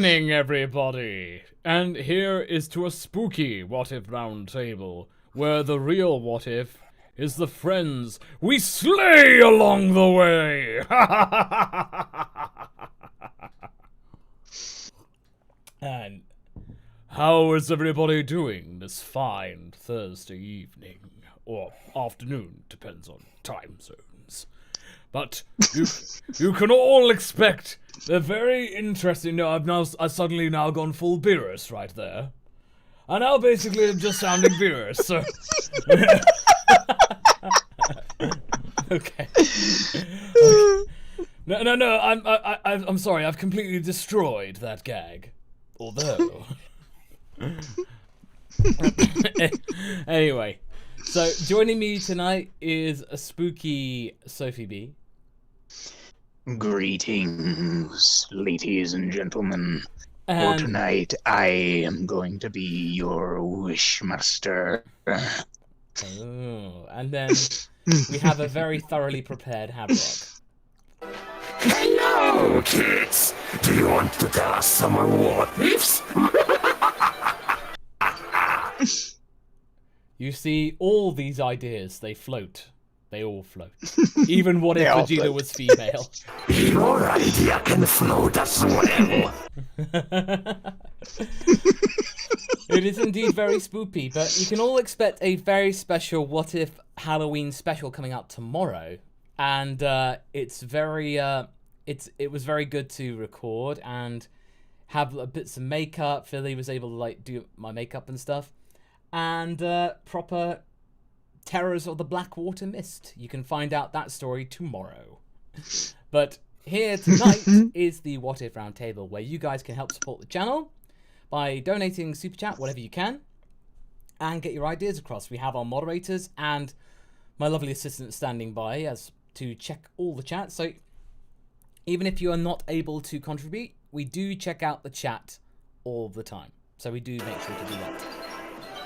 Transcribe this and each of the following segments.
evening, everybody! And here is to a spooky What If Roundtable, where the real What If is the friends we slay along the way! And how is everybody doing this fine Thursday evening? Or afternoon, depends on time zones. But you can all expect the very interesting. No, I've suddenly now gone full Beerus right there. I now basically am just sounding Beerus. So okay. No. I'm sorry. I've completely destroyed that gag. Although. Anyway, so joining me tonight is a spooky Sophie B. Greetings, ladies and gentlemen. For tonight, I am going to be your wishmaster. Oh, and then we have a very thoroughly prepared Haverock. Hello, kids! Do you want to tell us some more what-ifs? You see, all these ideas, they float. They all float. Even what if Vegeta was female? Your idea can float as well. It is indeed very spoopy, but you can all expect a very special What If Halloween special coming out tomorrow. And it's very, it was very good to record and have bits of makeup. Philly was able to like do my makeup and stuff. And proper Terrors of the Blackwater Mist. You can find out that story tomorrow. But here tonight is the What If Roundtable, where you guys can help support the channel by donating Super Chat, whatever you can, and get your ideas across. We have our moderators and my lovely assistant standing by as to check all the chats. So even if you are not able to contribute, we do check out the chat all the time. So we do make sure to do that.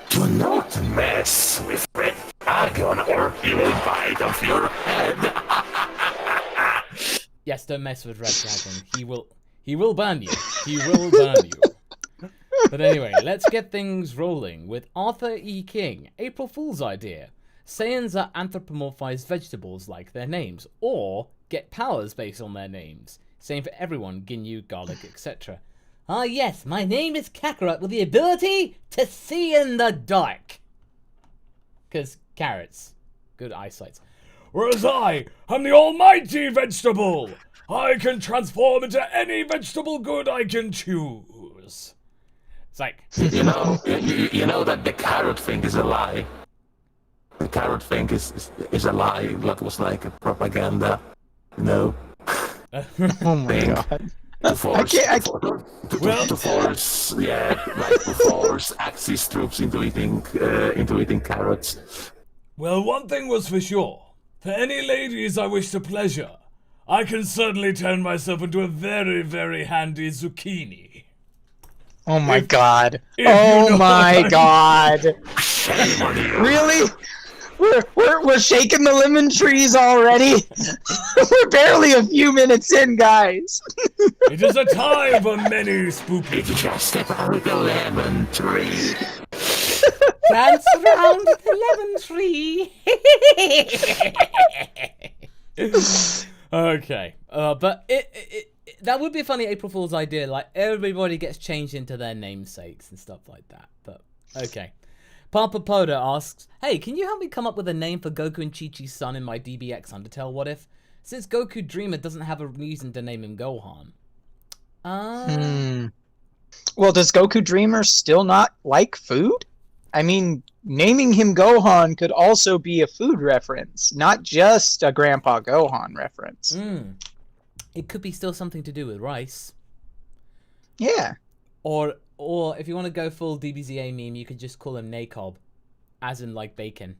Do not mess with Red Dragon or he will bite off your head. Yes, don't mess with Red Dragon. He will burn you. He will burn you. But anyway, let's get things rolling with Arthur E. King. April Fool's idea. Saiyans are anthropomorphized vegetables like their names, or get powers based on their names. Same for everyone, Ginyu, garlic, etc. Ah yes, my name is Kakarot with the ability to see in the dark. Because carrots, good eyesight. Whereas I am the almighty vegetable. I can transform into any vegetable good I can choose. It's like... You know that the carrot thing is a lie. The carrot thing is a lie. That was like a propaganda. No. Oh my god. To force Axis troops into eating carrots. Well, one thing was for sure. For any ladies I wish to pleasure, I can certainly turn myself into a very, very handy zucchini. Oh my god. Oh my god. Shame on you. Really? We're shaking the lemon trees already. We're barely a few minutes in, guys. It is a time for many spooky. Did you just step out of the lemon tree? Dance around the lemon tree. Okay, but it that would be a funny April Fool's idea. Like everybody gets changed into their namesakes and stuff like that. But okay. Papa Poda asks, hey, can you help me come up with a name for Goku and Chi-Chi's son in my DBX Undertale What If? Since Goku Dreamer doesn't have a reason to name him Gohan. Well, does Goku Dreamer still not like food? I mean, naming him Gohan could also be a food reference, not just a Grandpa Gohan reference. It could be still something to do with rice. Yeah. Or if you want to go full DBZA meme, you could just call him Nacob, as in like bacon.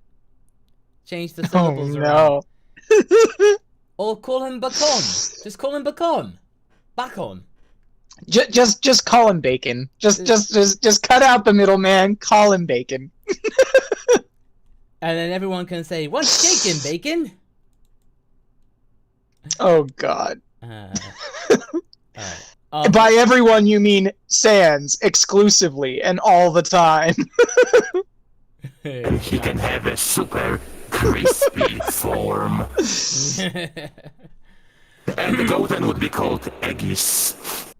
Change the syllables around. Or call him Bacon. Just call him Bacon. Bacon. Just call him Bacon. Just cut out the middleman. Call him Bacon. And then everyone can say, "What's shaking, Bacon?" Oh God. Alright. By everyone, you mean Saiyans exclusively and all the time. And he can have a super crispy form. And the Goten would be called Aegis.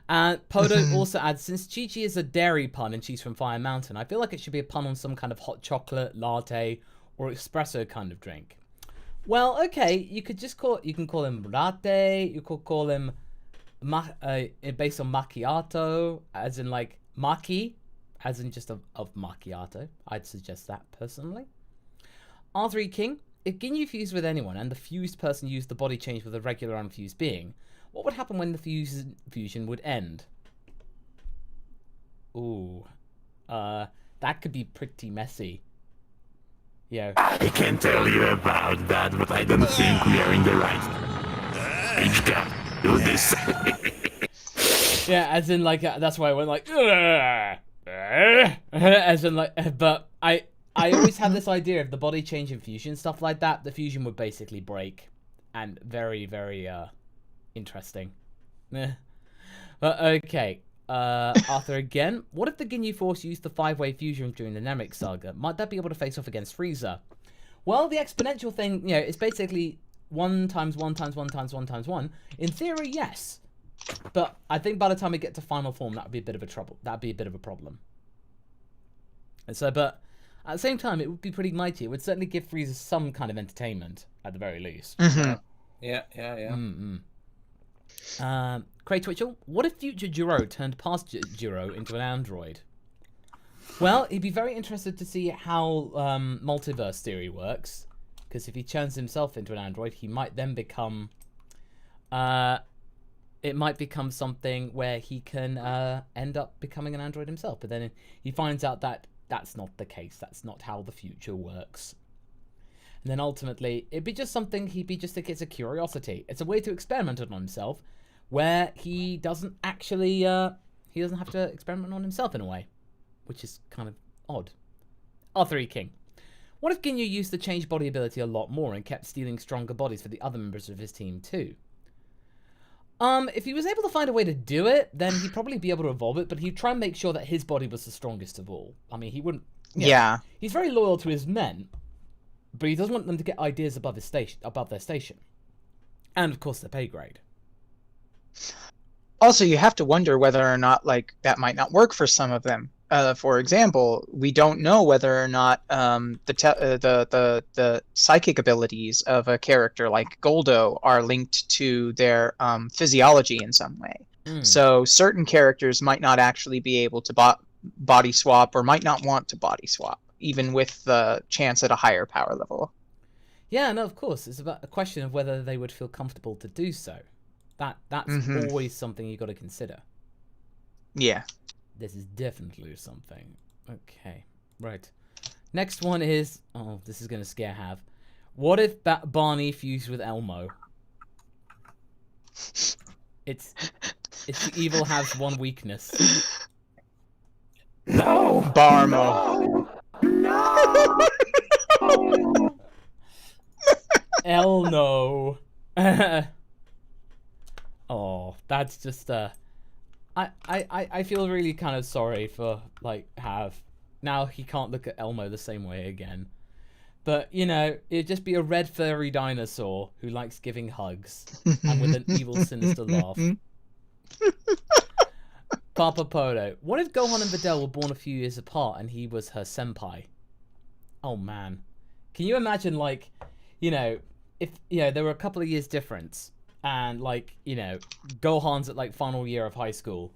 And Podo also adds, since Chi-Chi is a dairy pun and she's from Fire Mountain, I feel like it should be a pun on some kind of hot chocolate, latte, or espresso kind of drink. Well, okay, you can call him latte, you could call him based on macchiato, as in like maki, as in just of macchiato. I'd suggest that personally. R3 King, if Ginyu fused with anyone and the fused person used the body change with a regular unfused being, what would happen when the fusion would end? Ooh, that could be pretty messy. Yeah. I can tell you about that, but I don't think we are in the right age gap to do this. Yeah, as in like that's why I went like, as in like, but I always had this idea of the body change and fusion stuff like that. The fusion would basically break, and very interesting. But okay. Arthur again. What if the Ginyu Force used the 5-way fusion during the Namek Saga? Might that be able to face off against Frieza? Well, the exponential thing, it's basically 1 times 1 times 1 times 1 times 1. In theory, yes. But I think by the time we get to final form, that would be a bit of a trouble. That'd be a bit of a problem. And so, but at the same time, it would be pretty mighty. It would certainly give Frieza some kind of entertainment, at the very least. Mm-hmm. Yeah. Cray Twitchell, what if future Jiro turned past Jiro into an android? Well, he'd be very interested to see how multiverse theory works, because if he turns himself into an android, he might then become... it might become something where he can end up becoming an android himself, but then he finds out that that's not the case. That's not how the future works. And then ultimately, it'd be just something he'd be just think it's a curiosity. It's a way to experiment on himself, where he doesn't actually, he doesn't have to experiment on himself in a way, which is kind of odd. R3 King. What if Ginyu used the change body ability a lot more and kept stealing stronger bodies for the other members of his team too? If he was able to find a way to do it, then he'd probably be able to evolve it, but he'd try and make sure that his body was the strongest of all. I mean, he wouldn't... Yeah. He's very loyal to his men, but he doesn't want them to get ideas above their station. And, of course, their pay grade. Also, you have to wonder whether or not, like, that might not work for some of them. For example, we don't know whether or not the psychic abilities of a character like Goldo are linked to their physiology in some way. So certain characters might not actually be able to body swap, or might not want to body swap, even with the chance at a higher power level. Yeah, no, of course. It's about a question of whether they would feel comfortable to do so. That's always something you got to consider. Yeah. This is definitely something. Okay, right. Next one is... Oh, this is going to scare Hav. What if Barney fused with Elmo? It's the evil Hav's one weakness. No! Barmo. No! No. Oh, that's just I feel really kind of sorry for like Hav. Now he can't look at Elmo the same way again. But it'd just be a red furry dinosaur who likes giving hugs and with an evil sinister laugh. Papa Podo, what if Gohan and Videl were born a few years apart and he was her senpai? Oh man. Can you imagine like, if there were a couple of years difference, and like Gohan's at like final year of high school,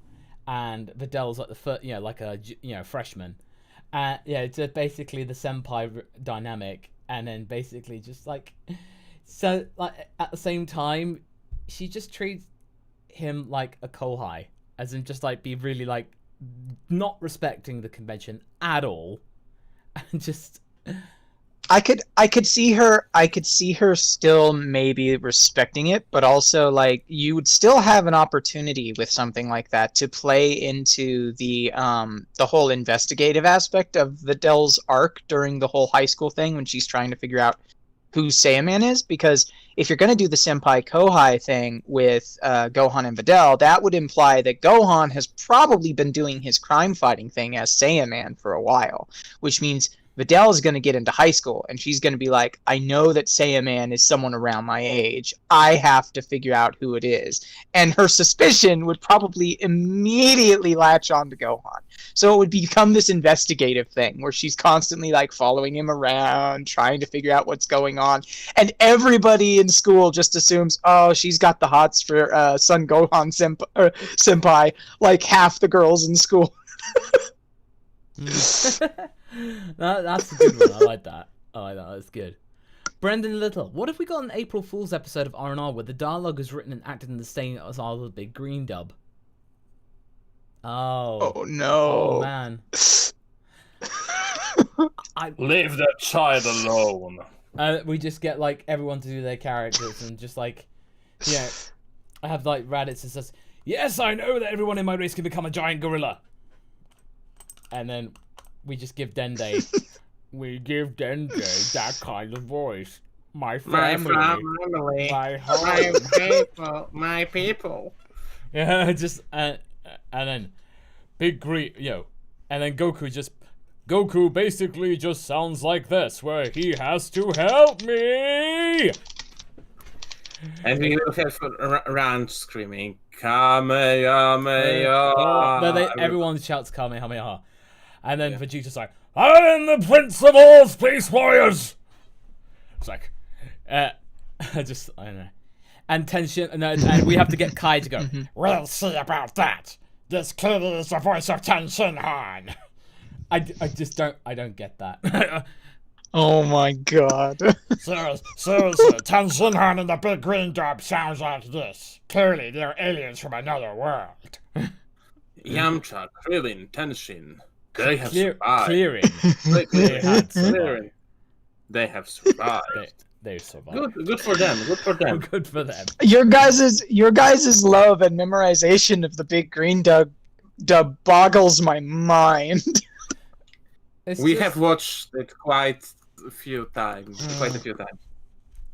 and Videl's like the first, like a freshman, it's basically the senpai dynamic, and then basically just like, so like at the same time, she just treats him like a kohai, as in just like be really like not respecting the convention at all, and just. I could see her still maybe respecting it, but also like you would still have an opportunity with something like that to play into the whole investigative aspect of Videl's arc during the whole high school thing, when she's trying to figure out who Saiyaman is, because if you're going to do the Senpai Kohai thing with Gohan and Videl, that would imply that Gohan has probably been doing his crime fighting thing as Saiyaman for a while, which means Videl is going to get into high school, and she's going to be like, I know that Saiyaman is someone around my age. I have to figure out who it is. And her suspicion would probably immediately latch on to Gohan. So it would become this investigative thing where she's constantly like following him around, trying to figure out what's going on. And everybody in school just assumes, oh, she's got the hots for Son Gohan senpai, like half the girls in school. That's a good one. I like that. That's good. Brendan Little, what if we got an April Fool's episode of R&R where the dialogue is written and acted in the same as all the big green dub? Oh no. Oh man. Leave that child alone. We just get like everyone to do their characters and just like, yeah, I have like Raditz that says, yes, I know that everyone in my race can become a giant gorilla. And then we just give Dende, we give Dende that kind of voice. My family, my home, my people. Yeah, just and then big green, and then Goku basically just sounds like this, where he has to help me. And we will have around screaming Kamehameha. No, everyone shouts Kamehameha. And then Vegeta's like, I am the prince of all space warriors! It's like, I don't know. And tension, and we have to get Kai to go, we'll see about that. This clearly is the voice of Tenshin Han. I don't get that. Oh my god. Seriously, Tenshin Han and the big green dub sounds like this. Clearly, they're aliens from another world. Yamcha, Krillin, Tenshin. They have survived. They have survived. They've survived. Good for them. Good for them. Good for them. Your guys' love and memorization of the big green dub boggles my mind. We have watched it quite a few times.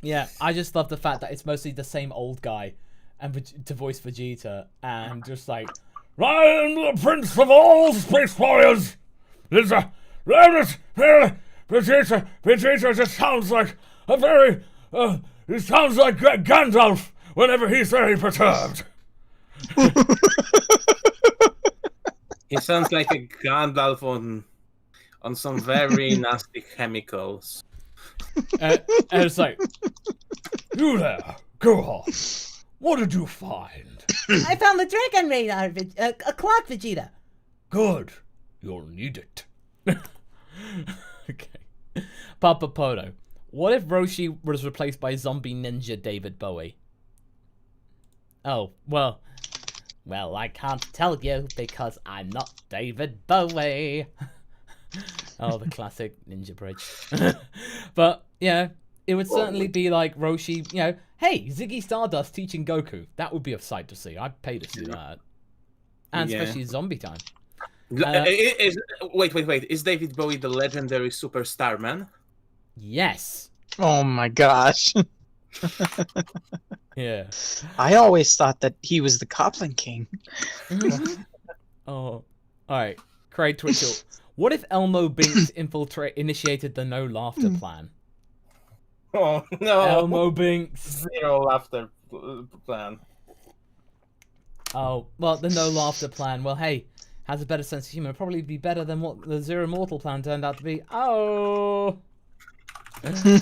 Yeah, I just love the fact that it's mostly the same old guy, and to voice Vegeta, and just like, I am the prince of all space warriors. Vegeta just sounds like a very, he sounds like Gandalf whenever he's very perturbed. He sounds like a Gandalf on some very nasty chemicals. And it's like, you there, Gohan. What did you find? I found the dragon radar, a clock, Vegeta. Good. You'll need it. Okay. Papa Poto. What if Roshi was replaced by zombie ninja David Bowie? Oh, well, I can't tell you because I'm not David Bowie. Oh, the classic ninja bridge. But, yeah, it would certainly be like Roshi, hey, Ziggy Stardust teaching Goku. That would be a sight to see. I'd pay to see that. And especially zombie time. Wait. Is David Bowie the legendary superstar man? Yes. Oh my gosh. Yeah. I always thought that he was the Coplin King. Oh. Alright. Craig Twitchell. What if Elmo Binks initiated the no laughter plan? Oh, no. Elmo Binks. Zero laughter plan. Oh, well, the no laughter plan. Well, hey, has a better sense of humor. Probably be better than what the Zero Mortal plan turned out to be. Oh.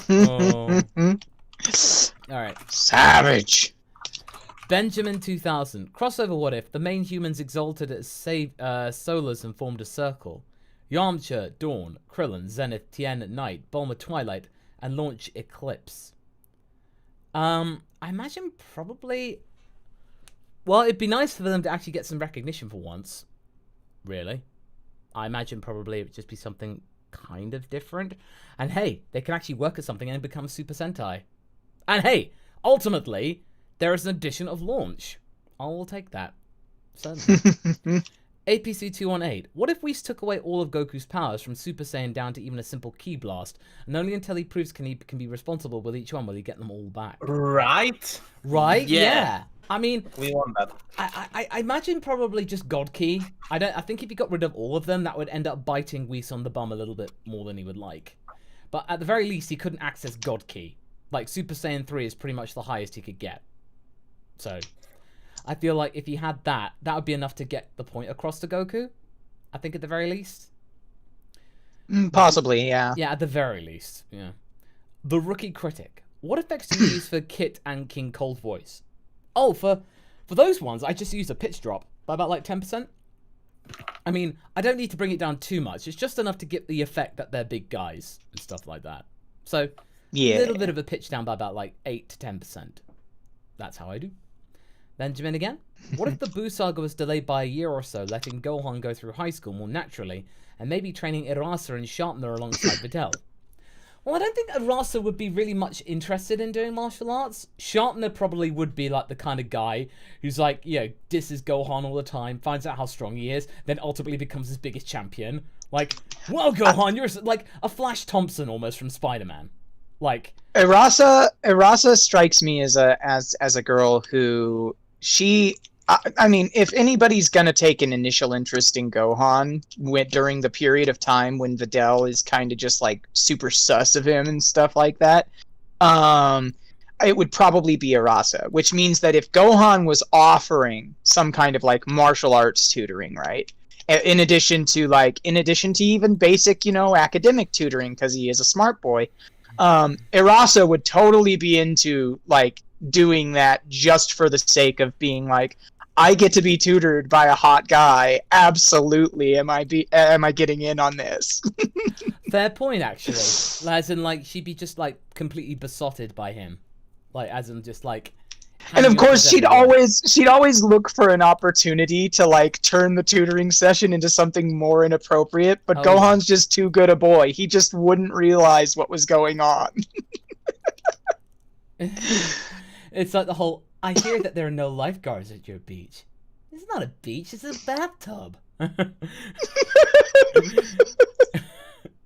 Oh. Alright. Savage. Benjamin 2000. Crossover what if the main humans exalted as Solars and formed a circle. Yamcha, Dawn, Krillin, Zenith, Tien, Night, Bulma, Twilight, and launch Eclipse. I imagine probably... Well, it'd be nice for them to actually get some recognition for once. Really. I imagine probably it would just be something kind of different. And hey, they can actually work at something and become Super Sentai. And hey, ultimately, there is an addition of launch. I will take that. Certainly. APC218. What if we took away all of Goku's powers from Super Saiyan down to even a simple Ki Blast, and only until he proves he can be responsible with each one will he get them all back? Right? Right? Yeah. I mean, We want that. I imagine probably just God Ki. I think if he got rid of all of them, that would end up biting Whis on the bum a little bit more than he would like. But at the very least, he couldn't access God Ki. Like, Super Saiyan 3 is pretty much the highest he could get. So, I feel like if he had that, that would be enough to get the point across to Goku. I think at the very least. Possibly, yeah. Yeah, at the very least, yeah. The Rookie Critic. What effects do you use for Kit and King Cold Voice? Oh, for those ones, I just used a pitch drop by about like 10%. I mean, I don't need to bring it down too much. It's just enough to get the effect that they're big guys and stuff like that. So, Yeah. a little bit of a pitch down by about like 8 to 10%. That's how I do. Benjamin again. What if the Buu saga was delayed by a year or so, letting Gohan go through high school more naturally, and maybe training Irasa and Sharpner alongside Videl? Well, I don't think Arasa would be really much interested in doing martial arts. Sharpner probably would be like the kind of guy who's like, you know, disses Gohan all the time, finds out how strong he is, then ultimately becomes his biggest champion. Like, whoa, Gohan, you're like a Flash Thompson almost from Spider-Man. Like, Arasa strikes me as a girl who I mean, if anybody's gonna take an initial interest in Gohan during the period of time when Videl is kind of just like super sus of him and stuff like that, it would probably be Arasa. Which means that if Gohan was offering some kind of like martial arts tutoring, right, in addition to even basic, you know, academic tutoring, because he is a smart boy, Arasa would totally be into like doing that just for the sake of being like, I get to be tutored by a hot guy. Absolutely, am I getting in on this? fair point, actually. As in, like, she'd be just like completely besotted by him, like, as in just like. And of course, she'd always look for an opportunity to like turn the tutoring session into something more inappropriate. But Gohan's just too good a boy. He just wouldn't realize what was going on. It's like the whole, I hear that there are no lifeguards at your beach. It's not a beach, it's a bathtub.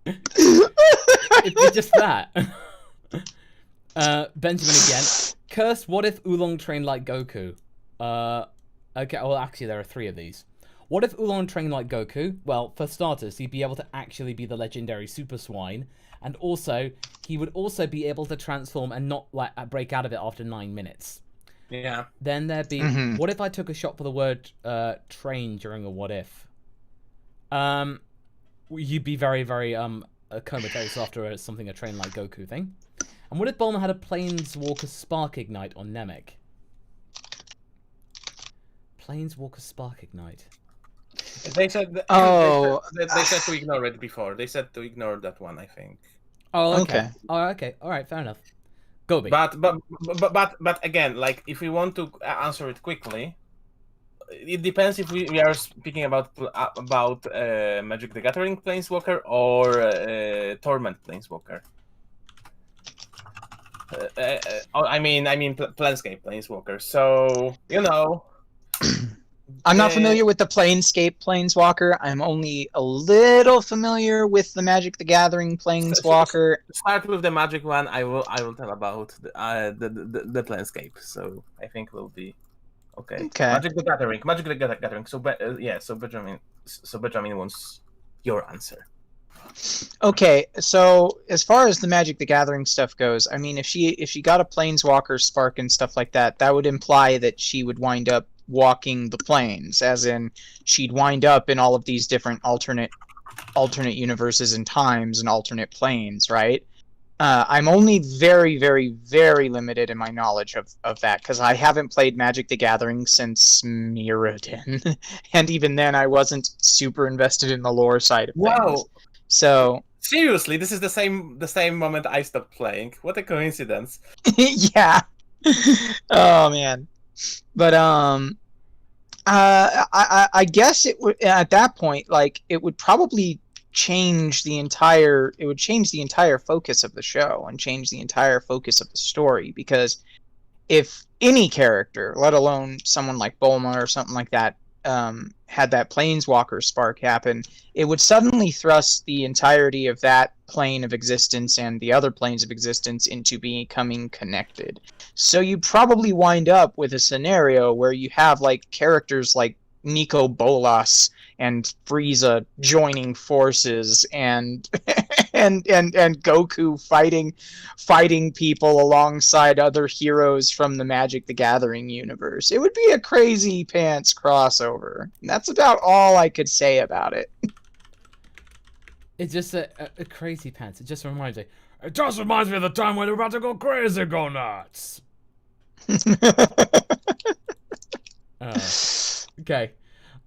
It's just that. Benjamin again. Cursed, what if Oolong trained like Goku? Okay, well actually there are 3 of these. What if Oolong trained like Goku? Well, for starters, he'd be able to actually be the legendary Super Swine. And also, he would also be able to transform and not like break out of it after 9 minutes. Yeah. Then there'd be, what if I took a shot for the word train during a what if? You'd be very, very comatose after a train like Goku thing. And what if Bulma had a Planeswalker Spark Ignite on Namek? Planeswalker Spark Ignite. They said. They said to ignore it before. They said to ignore that one, I think. Oh, okay. Oh, okay. All right. Fair enough. Go, B. But again, like if we want to answer it quickly, it depends if we are speaking about Magic the Gathering Planeswalker or Torment Planeswalker. I mean Planescape Planeswalker. So you know. I'm not familiar with the Planescape Planeswalker. I'm only a little familiar with the Magic the Gathering Planeswalker. Start with the Magic one. I will tell about the Planescape. So I think we'll be okay. Magic the Gathering. So Benjamin wants your answer. Okay, so as far as the Magic the Gathering stuff goes, I mean, if she got a Planeswalker Spark and stuff like that, that would imply that she would wind up walking the planes, as in she'd wind up in all of these different alternate universes and times and alternate planes, right? I'm only very, very, very limited in my knowledge of that, because I haven't played Magic the Gathering since Mirrodin, and even then I wasn't super invested in the lore side of things. Wow. So seriously, this is the same moment I stopped playing. What a coincidence. Yeah. Oh man. But I guess it would, at that point, like, it would probably change the entire focus of the show and change the entire focus of the story, because if any character, let alone someone like Bulma or something like that, had that planeswalker spark happen, it would suddenly thrust the entirety of that plane of existence and the other planes of existence into becoming connected. So you probably wind up with a scenario where you have like characters like Nico Bolas and Frieza joining forces, and and Goku fighting people alongside other heroes from the Magic the Gathering universe. It would be a crazy pants crossover. And that's about all I could say about it. It's just a crazy pants. It just reminds me. It just reminds me of the time when we're about to go crazy, go nuts. Okay.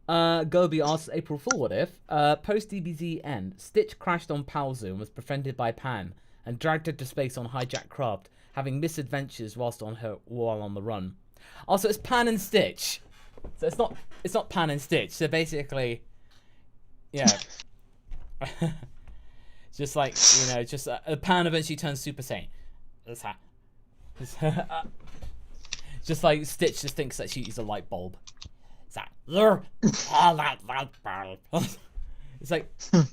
Gobi asks April Fool, what if, post DBZ end, Stitch crashed on Palzu and was befriended by Pan and dragged into space on hijacked craft, having misadventures while on the run. Also, it's Pan and Stitch. So it's not Pan and Stitch. So basically, yeah. Just like, you know, just Pan eventually turns Super Saiyan. That's how. Just like Stitch just thinks that she's a light bulb. It's like,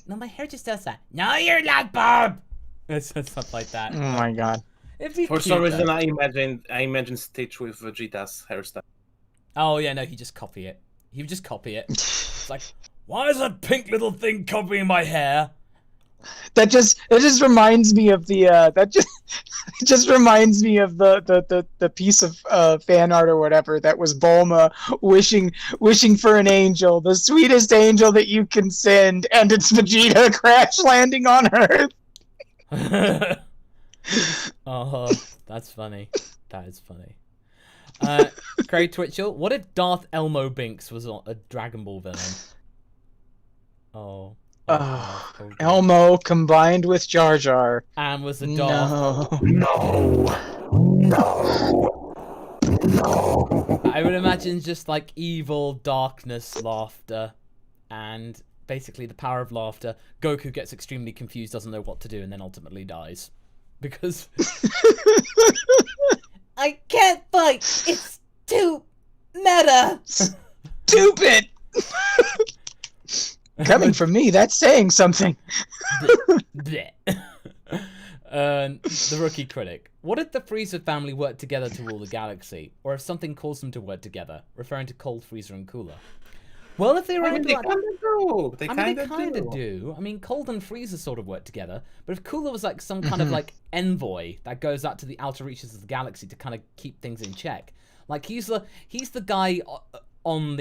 no, my hair just does that. No, you're light bulb. It's stuff like that. Oh my god. For some reason, I imagine Stitch with Vegeta's hairstyle. Oh yeah, no, he just copy it. He would just copy it. It's like, why is that pink little thing copying my hair? That just reminds me of the it just reminds me of the piece of fan art or whatever that was Bulma wishing for an angel, the sweetest angel that you can send, and it's Vegeta crash landing on Earth. Oh, that's funny. That is funny. Craig Twitchell, what if Darth Elmo Binks was a Dragon Ball villain? Oh. Elmo combined with Jar Jar. And was the Darth. No. I would imagine just like evil darkness laughter, and basically the power of laughter. Goku gets extremely confused, doesn't know what to do, and then ultimately dies. Because I can't fight. It's too meta. Stupid. Coming from me, that's saying something. The rookie critic. What if the Frieza family worked together to rule the galaxy? Or if something caused them to work together? Referring to Cold, Frieza, and Cooler. Well, if they were... They kind of do. They kind of do. I mean, Cold and Frieza sort of work together. But if Cooler was like some kind of like envoy that goes out to the outer reaches of the galaxy to kind of keep things in check. Like he's the guy on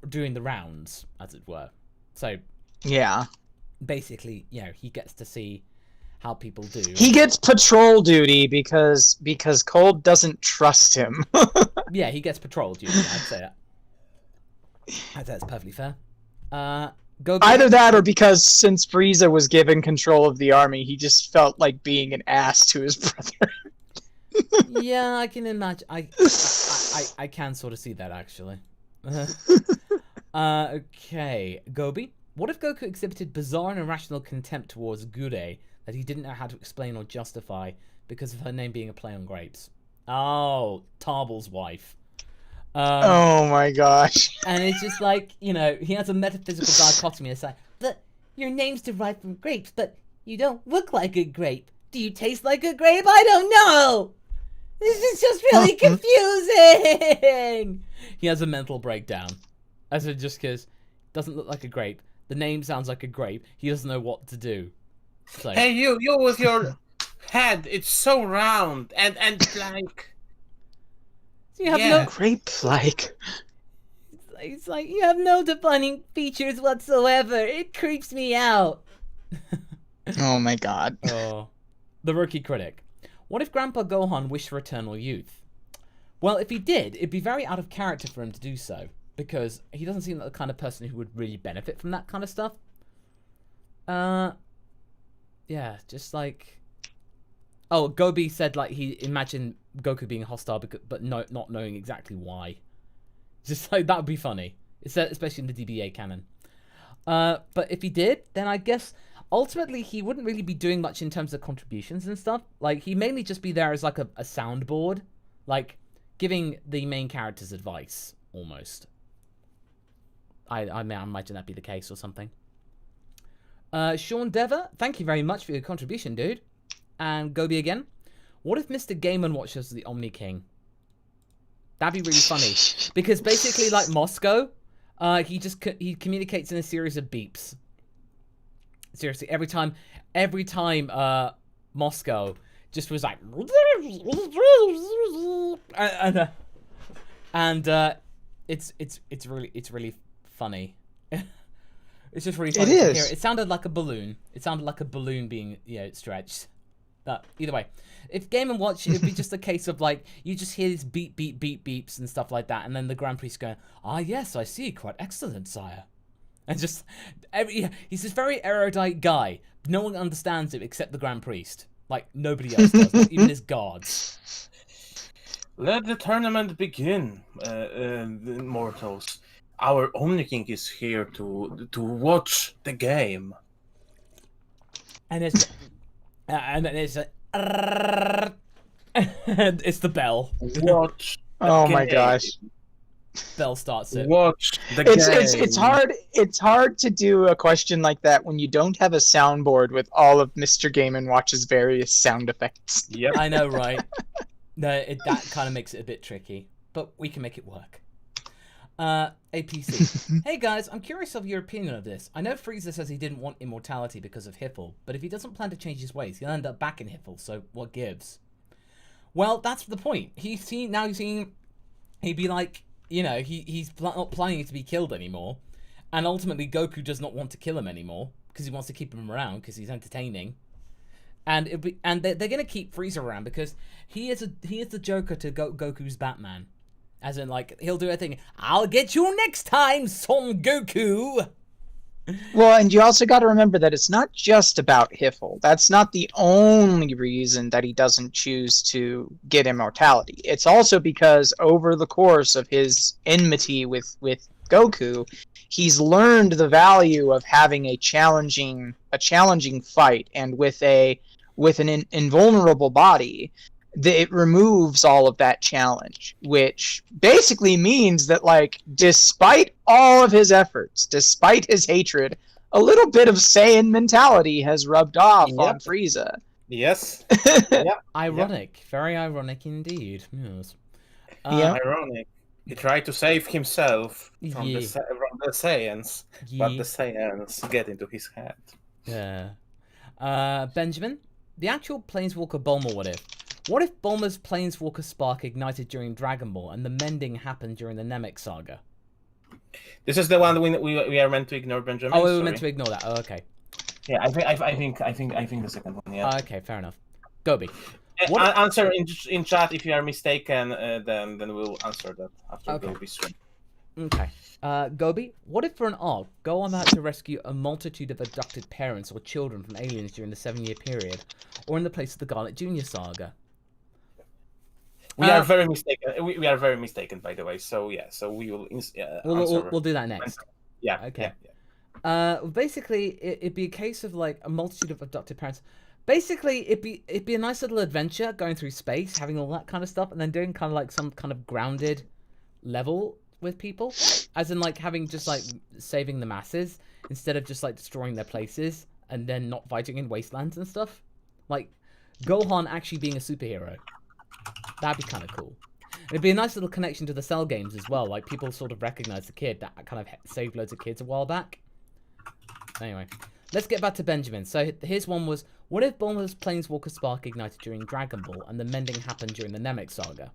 doing the rounds, as it were. So, yeah. Basically, you know, he gets to see how people do. He gets patrol duty because Cold doesn't trust him. Yeah, he gets patrol duty. I'd say that. I'd say that's perfectly fair. Either that, or because since Frieza was given control of the army, he just felt like being an ass to his brother. Yeah, I can imagine. I can sort of see that actually. Okay, Gobi. What if Goku exhibited bizarre and irrational contempt towards Gure that he didn't know how to explain or justify because of her name being a play on grapes? Oh, Tarble's wife. Oh my gosh. And it's just like, you know, he has a metaphysical dichotomy. It's like, but your name's derived from grapes, but you don't look like a grape. Do you taste like a grape? I don't know. This is just really confusing. He has a mental breakdown. As it just because doesn't look like a grape. The name sounds like a grape. He doesn't know what to do. So, hey, you with your head. It's so round and like. You have no grape-like. It's like you have no defining features whatsoever. It creeps me out. Oh my god. Oh, the rookie critic. What if Grandpa Gohan wished for eternal youth? Well, if he did, it'd be very out of character for him to do so. Because he doesn't seem like the kind of person who would really benefit from that kind of stuff. Yeah, just like... Oh, Gobi said like he imagined Goku being hostile, but not knowing exactly why. Just like, that would be funny. Especially in the DBA canon. But if he did, then I guess ultimately he wouldn't really be doing much in terms of contributions and stuff. Like, he'd mainly just be there as like a soundboard. Like, giving the main characters advice, almost. I imagine that'd be the case or something. Sean Dever, thank you very much for your contribution, dude. And Gobi again. What if Mr. Game & Watch was the Omni King? That'd be really funny. Because basically, like Moscow, he communicates in a series of beeps. Seriously, every time Moscow just was like, and it's really funny. It's just really funny to hear it. It sounded like a balloon. It sounded like a balloon being stretched. But either way, if Game & Watch, it'd be just a case of like you just hear these beep beep beep beeps and stuff like that, and then the Grand Priest going, "Ah yes, I see, quite excellent, sire." And just he's this very erudite guy. No one understands him except the Grand Priest. Like nobody else does, not even his guards. Let the tournament begin, mortals. Our Omni King is here to watch the game. And it's it's the bell. Watch. Oh my gosh. Bell starts it. Watch the game. It's hard to do a question like that when you don't have a soundboard with all of Mr. Game & Watch's various sound effects. Yep. I know, right? No, that kind of makes it a bit tricky, but we can make it work. APC. Hey guys, I'm curious of your opinion of this. I know Frieza says he didn't want immortality because of Hiffle, but if he doesn't plan to change his ways, he'll end up back in Hiffle, so what gives? Well, that's the point. He'd be like, he's not planning to be killed anymore, and ultimately Goku does not want to kill him anymore because he wants to keep him around because he's entertaining, and they're gonna keep Frieza around because he is the Joker to Goku's Batman, as in like he'll do a thing. I'll get you next time, Son Goku. Well, and you also got to remember that it's not just about Hiffle. That's not the only reason that he doesn't choose to get immortality. It's also because over the course of his enmity with Goku, he's learned the value of having a challenging fight, and with an invulnerable body, it removes all of that challenge, which basically means that, like, despite all of his efforts, despite his hatred, a little bit of Saiyan mentality has rubbed off on Frieza. Yes. Ironic. Very ironic indeed. Yes. Ironic. He tried to save himself from the Saiyans, but the Saiyans get into his head. Yeah. Benjamin, the actual Planeswalker Bulma what if? What if Bulma's Planeswalker spark ignited during Dragon Ball and the mending happened during the Namek saga? This is the one we are meant to ignore, Benjamin. Oh, we were meant to ignore that. Oh, okay. Yeah, I think the second one. Yeah. Okay, fair enough. Gobi. Answer in chat if you are mistaken. Then we'll answer that after Gobi's stream. Okay. Gobi, what if for an arc, Gohan had to rescue a multitude of abducted parents or children from aliens during the 7-year period, or in the place of the Garnet Jr. saga? We are very mistaken. We are very mistaken, by the way. So yeah, so we will. We'll do that next. Yeah. Okay. Yeah. Basically, it'd be a case of like a multitude of abducted parents. Basically, it'd be a nice little adventure going through space, having all that kind of stuff, and then doing kind of like some kind of grounded level with people, as in like having just like saving the masses instead of just like destroying their places and then not fighting in wastelands and stuff. Like Gohan actually being a superhero. That'd be kind of cool. It'd be a nice little connection to the Cell games as well. Like people sort of recognize the kid that kind of saved loads of kids a while back. Anyway, let's get back to Benjamin. So his one was, what if Bulma's Planeswalker spark ignited during Dragon Ball and the mending happened during the Namek saga?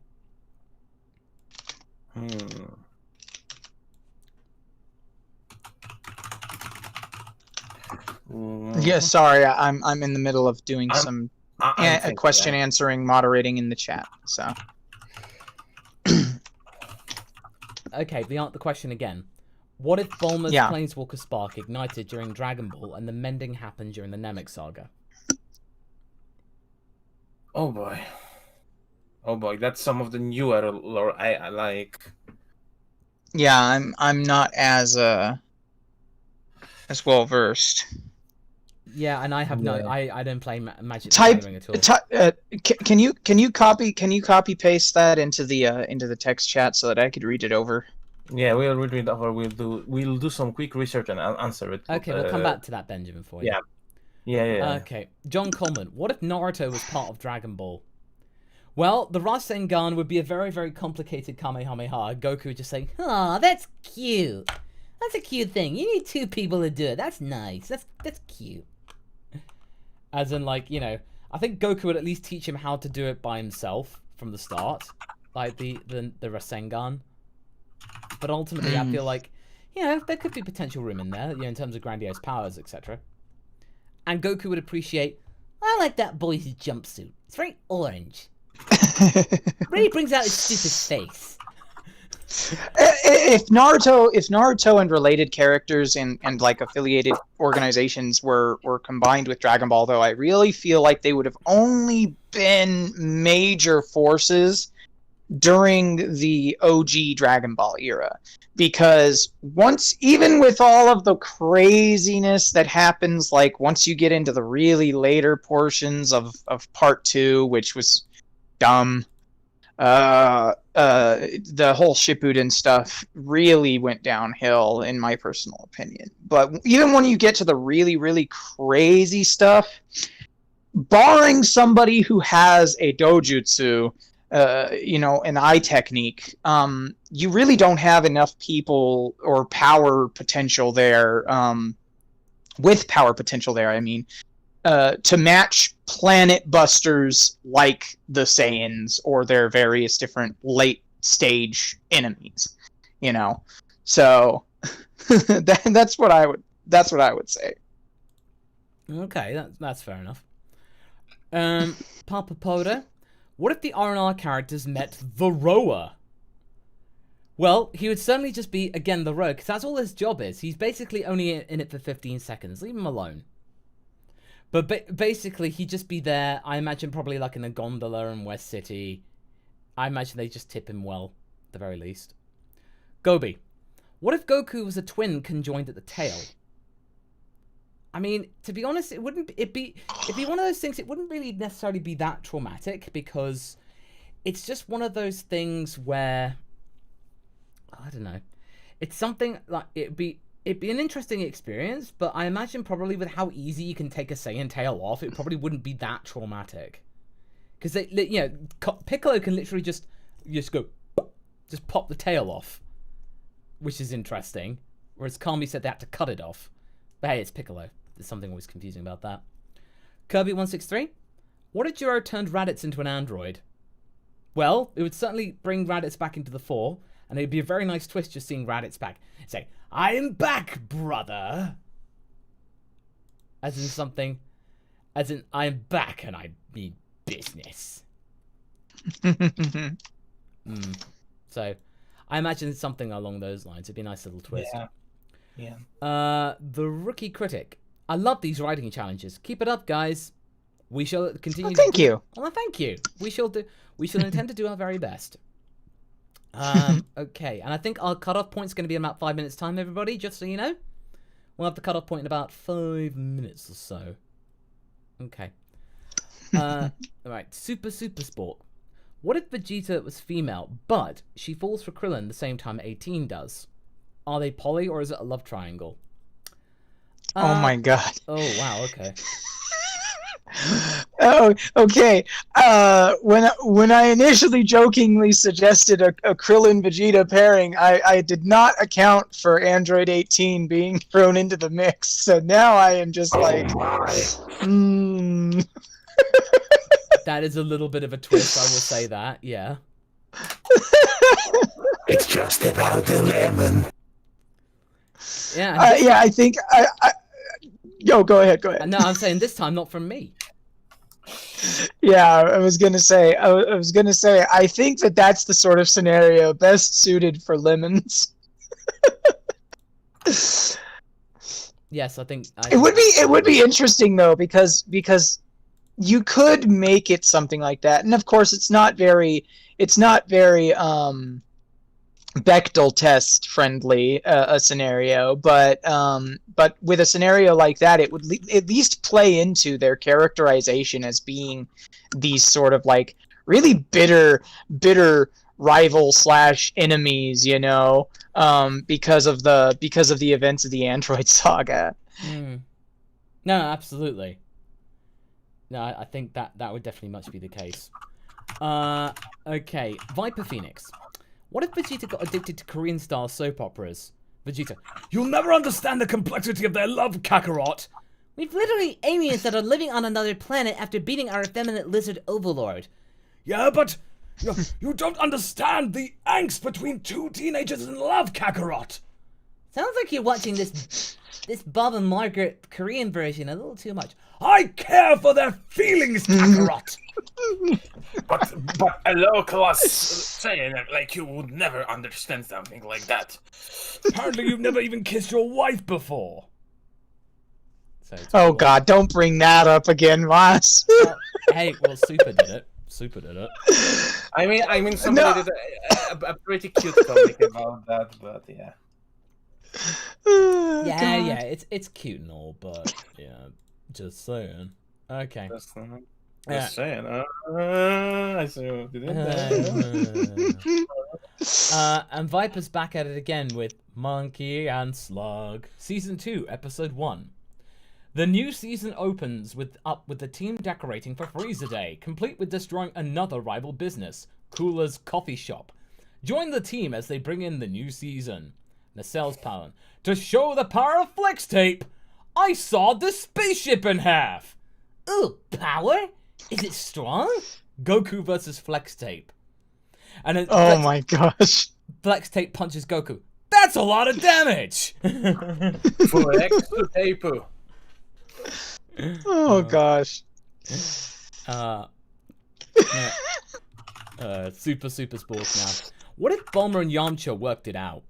Yeah, sorry, I'm in the middle of doing some question answering moderating in the chat. So okay, the question again. What if Bulma's Planeswalker spark ignited during Dragon Ball and the mending happened during the Namek saga? Oh boy, that's some of the newer lore I like. Yeah, I'm not as well versed. Yeah, and I have I don't play Magic the Gathering at all. Can you copy paste that into the text chat so that I could read it over? Yeah, we'll read it over. We'll do some quick research and answer it. Okay, we'll come back to that, Benjamin, for you. Yeah. Okay, John Coleman. What if Naruto was part of Dragon Ball? Well, the Rasengan would be a very, very complicated Kamehameha. Goku would just say, Aw, that's cute. That's a cute thing. You need 2 people to do it. That's nice. That's cute. as in, like, you know, I think Goku would at least teach him how to do it by himself from the start, like the Rasengan. But ultimately, I feel like, you know, there could be potential room in there, you know, in terms of grandiose powers, etc. And Goku would appreciate, I like that boy's jumpsuit. It's very orange. Really brings out his stupid face. If Naruto and related characters and like affiliated organizations were combined with Dragon Ball, though, I really feel like they would have only been major forces during the OG Dragon Ball era, because even with all of the craziness that happens, like once you get into the really later portions of Part 2, which was dumb, the whole Shippuden stuff really went downhill, in my personal opinion. But even when you get to the really, really crazy stuff, barring somebody who has a dojutsu, you know, an eye technique, you really don't have enough people or power potential there, with power potential there, I mean, to match planet busters like the Saiyans or their various different late stage enemies, you know. So that's what I would say. okay, that's fair enough. Papa Poda, what if the R&R characters met the rower? Well, he would certainly just be, again, the rower, because that's all his job is. He's basically only in it for 15 seconds. Leave him alone. But basically, he'd just be there, I imagine, probably like in a gondola in West City. I imagine they just tip him well, at the very least. Gobi, what if Goku was a twin conjoined at the tail? I mean, to be honest, it'd be one of those things, it wouldn't really necessarily be that traumatic, because it's just one of those things where, I don't know, it's something like, it'd be an interesting experience, but I imagine probably with how easy you can take a Saiyan tail off, it probably wouldn't be that traumatic. Because, you know, Piccolo can literally just go, just pop the tail off, which is interesting. Whereas Kami said they had to cut it off. But hey, it's Piccolo. There's something always confusing about that. Kirby163, what if Jiro turned Raditz into an android? Well, it would certainly bring Raditz back into the fore, and it'd be a very nice twist just seeing Raditz back. Say, I'm back, brother! As in, I'm back and I mean business. So, I imagine it's something along those lines. It'd be a nice little twist. Yeah. The Rookie Critic. I love these writing challenges. Keep it up, guys. We shall continue. Well, thank you. Well, thank you. We shall intend to do our very best. Okay, and I think our cutoff point's going to be in about 5 minutes' time, everybody, just so you know. We'll have the cutoff point in about 5 minutes or so. Okay. Alright, Super Sport. What if Vegeta was female, but she falls for Krillin the same time 18 does? Are they poly, or is it a love triangle? Oh my god. Oh, wow, okay. Oh, okay. When I initially jokingly suggested a Krillin Vegeta pairing, I did not account for Android 18 being thrown into the mix. So now I am just like, That is a little bit of a twist, I will say that, yeah. It's just about the lemon. Yeah. I think Yo, go ahead. No, I'm saying this time not from me. Yeah, I was gonna say, I think that's the sort of scenario best suited for lemons. Yes, I think it would be interesting though, because you could make it something like that, and of course it's not very Bechdel test friendly a scenario, but with a scenario like that, it would at least play into their characterization as being these sort of like really bitter rival slash enemies, you know, because of the events of the Android saga. No, absolutely. No, I think that would definitely much be the case. Okay, Viper Phoenix. What if Vegeta got addicted to Korean-style soap operas? Vegeta, you'll never understand the complexity of their love, Kakarot. We've literally aliens that are living on another planet after beating our effeminate lizard overlord. Yeah, but you don't understand the angst between two teenagers in love, Kakarot. Sounds like you're watching this Bob and Margaret Korean version a little too much. I care for their feelings, Kakarot. But a low-class Saiyan like you would never understand something like that. Apparently you've never even kissed your wife before. So Oh God, don't bring that up again, Mas. Hey, well, Super did it. I mean, somebody did a pretty cute comic about that, but yeah. Yeah, it's cute and all, but yeah, just saying. Okay. Just saying. I see what you did there. And Viper's back at it again with Monkey and Slug, Season 2, Episode 1. The new season opens with the team decorating for Frieza Day, complete with destroying another rival business, Cooler's Coffee Shop. Join the team as they bring in the new season. Nacelle's Palin. To show the power of Flex Tape, I sawed the spaceship in half. Ooh, power? Is it strong? Goku versus Flex Tape. And then Oh my gosh. Flex Tape punches Goku. That's a lot of damage. Flex Tape. Oh gosh. Super sports now. What if Bulma and Yamcha worked it out?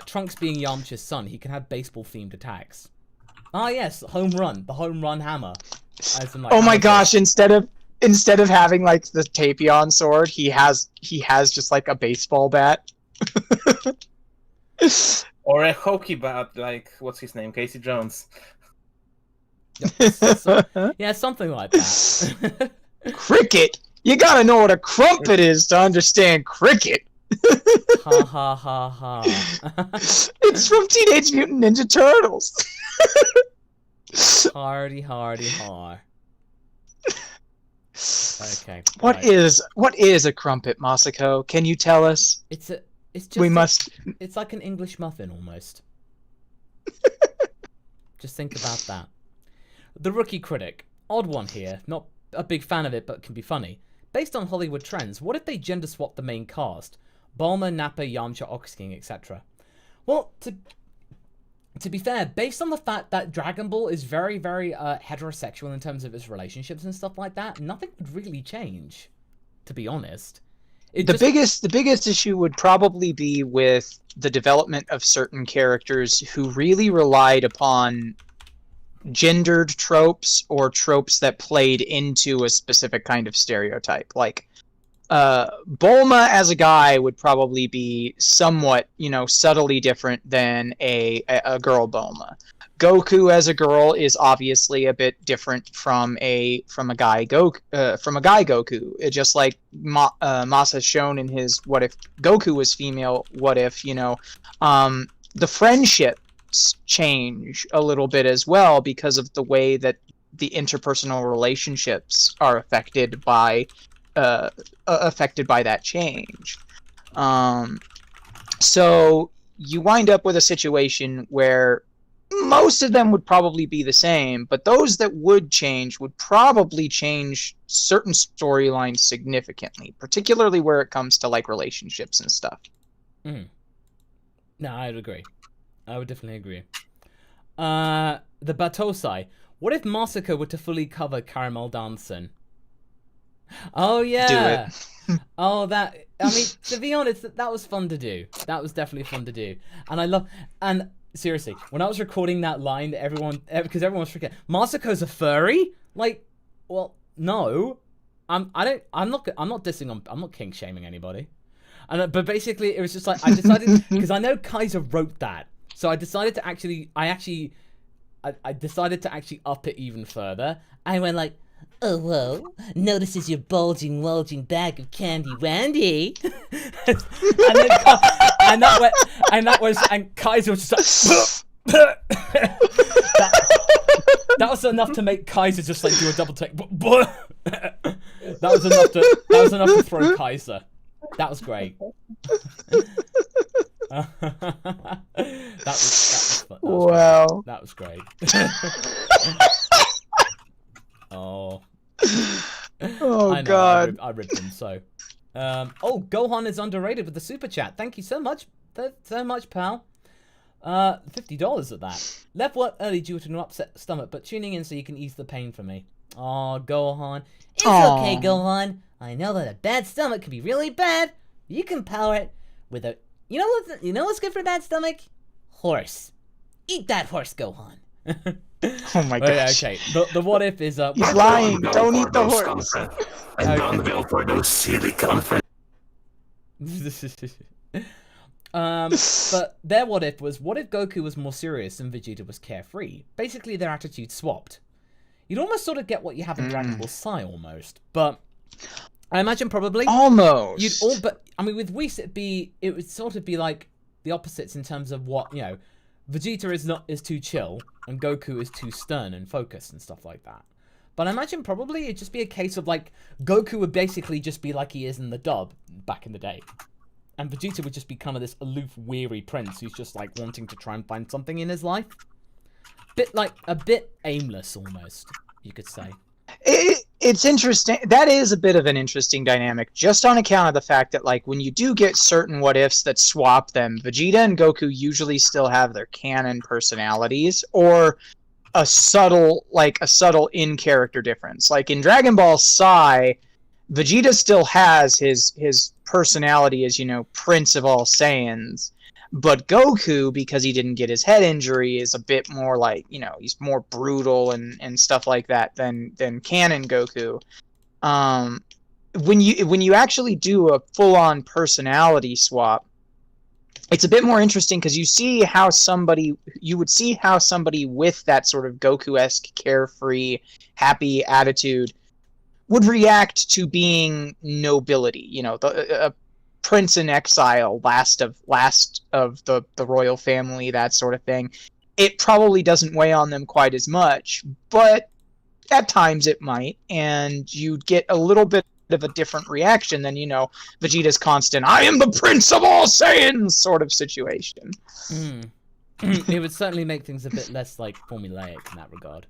Trunks being Yamcha's son, he can have baseball-themed attacks. Ah yes, home run, the home run hammer. As in, like, Oh my gosh! Instead of having like the Tapion sword, he has just like a baseball bat. Or a hockey bat, like what's his name, Casey Jones. Yeah, something like that. Cricket. You gotta know what a crumpet is to understand cricket. Ha ha ha ha. It's from Teenage Mutant Ninja Turtles. Hardy har. Okay. What right. is a crumpet, Masako? Can you tell us? It's just it's like an English muffin almost. Just think about that. The Rookie Critic. Odd one here. Not a big fan of it, but can be funny. Based on Hollywood trends, what if they gender swapped the main cast? Bulma, Nappa, Yamcha, Ox King, etc. Well, to be fair, based on the fact that Dragon Ball is very, very heterosexual in terms of its relationships and stuff like that, nothing would really change, to be honest. The biggest issue would probably be with the development of certain characters who really relied upon gendered tropes or tropes that played into a specific kind of stereotype. Like Bulma as a guy would probably be somewhat, subtly different than a girl Bulma. Goku as a girl is obviously a bit different from a guy Goku. It just like Masa shown in his What If Goku Was Female, What If, the friendships change a little bit as well because of the way that the interpersonal relationships are affected by that change. So you wind up with a situation where most of them would probably be the same, but those that would change would probably change certain storylines significantly, particularly where it comes to like relationships and stuff. No, I would agree. I would definitely agree. The Batosai. What if Masako were to fully cover Caramel Dancing? Oh yeah. Do it. Oh, to be honest, that was fun to do. That was definitely fun to do. And seriously, when I was recording that line, because everyone was freaking, Masako's a furry? Like, well, no. I'm not kink shaming anybody. But basically it was just like I decided because I know Kaiser wrote that. So I decided to actually up it even further. I went like, Oh, whoa. Notices your bulging bag of candy wandy. and Kaiser was just like, that was enough to make Kaiser just like do a double take. That was enough to throw Kaiser. That was great. that was fun. Wow. That was great. Oh. Oh, I know, God. I ripped him so. Gohan is underrated with the super chat. Thank you so much. So much, pal. $50 at that. Left work early due to an upset stomach, but tuning in so you can ease the pain for me. Oh, Gohan. It's okay, Gohan. I know that a bad stomach can be really bad. You can power it with a... You know what's good for a bad stomach? Horse. Eat that horse, Gohan. Oh my gosh. Okay, the what if is... He's lying. Don't eat the horse. And don't go for those silly conferences. But their what if was, what if Goku was more serious and Vegeta was carefree? Basically, their attitudes swapped. You'd almost sort of get what you have in Dragon Ball Sai almost, but I imagine probably almost. But I mean, with Whis, it would sort of be like the opposites in terms of what, you know, Vegeta is too chill and Goku is too stern and focused and stuff like that. But I imagine probably it'd just be a case of like Goku would basically just be like he is in the dub back in the day. And Vegeta would just be kind of this aloof, weary prince who's just like wanting to try and find something in his life. A bit aimless almost, you could say. It's interesting. That is a bit of an interesting dynamic, just on account of the fact that, like, when you do get certain what-ifs that swap them, Vegeta and Goku usually still have their canon personalities, or a subtle in-character difference. Like, in Dragon Ball Sai, Vegeta still has his personality as, you know, Prince of all Saiyans, but Goku, because he didn't get his head injury, is a bit more like, you know, he's more brutal and stuff like that than canon Goku. When you actually do a full-on personality swap, it's a bit more interesting because you would see how somebody with that sort of Goku-esque carefree, happy attitude would react to being nobility, you know, a prince in exile, last of the royal family, that sort of thing. It probably doesn't weigh on them quite as much, but at times it might, and you'd get a little bit of a different reaction than, you know, Vegeta's constant "I am the Prince of all Saiyans" sort of situation. It would certainly make things a bit less like formulaic in that regard.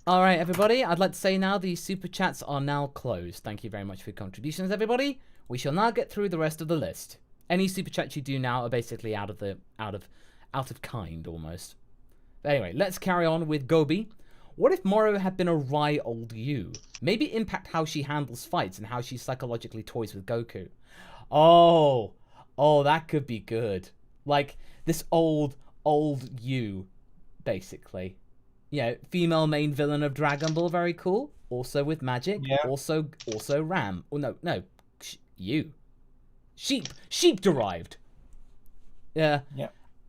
All right, everybody. I'd like to say now the super chats are now closed. Thank you very much for your contributions, everybody. We shall now get through the rest of the list. Any super chats you do now are basically out of kind almost. But anyway, let's carry on with Gobi. What if Moro had been a wry old you? Maybe impact how she handles fights and how she psychologically toys with Goku. Oh, that could be good. Like this old you, basically. Yeah, female main villain of Dragon Ball, very cool. Also with magic. Yeah. Also Ram. Oh no. You. Sheep derived. Yeah.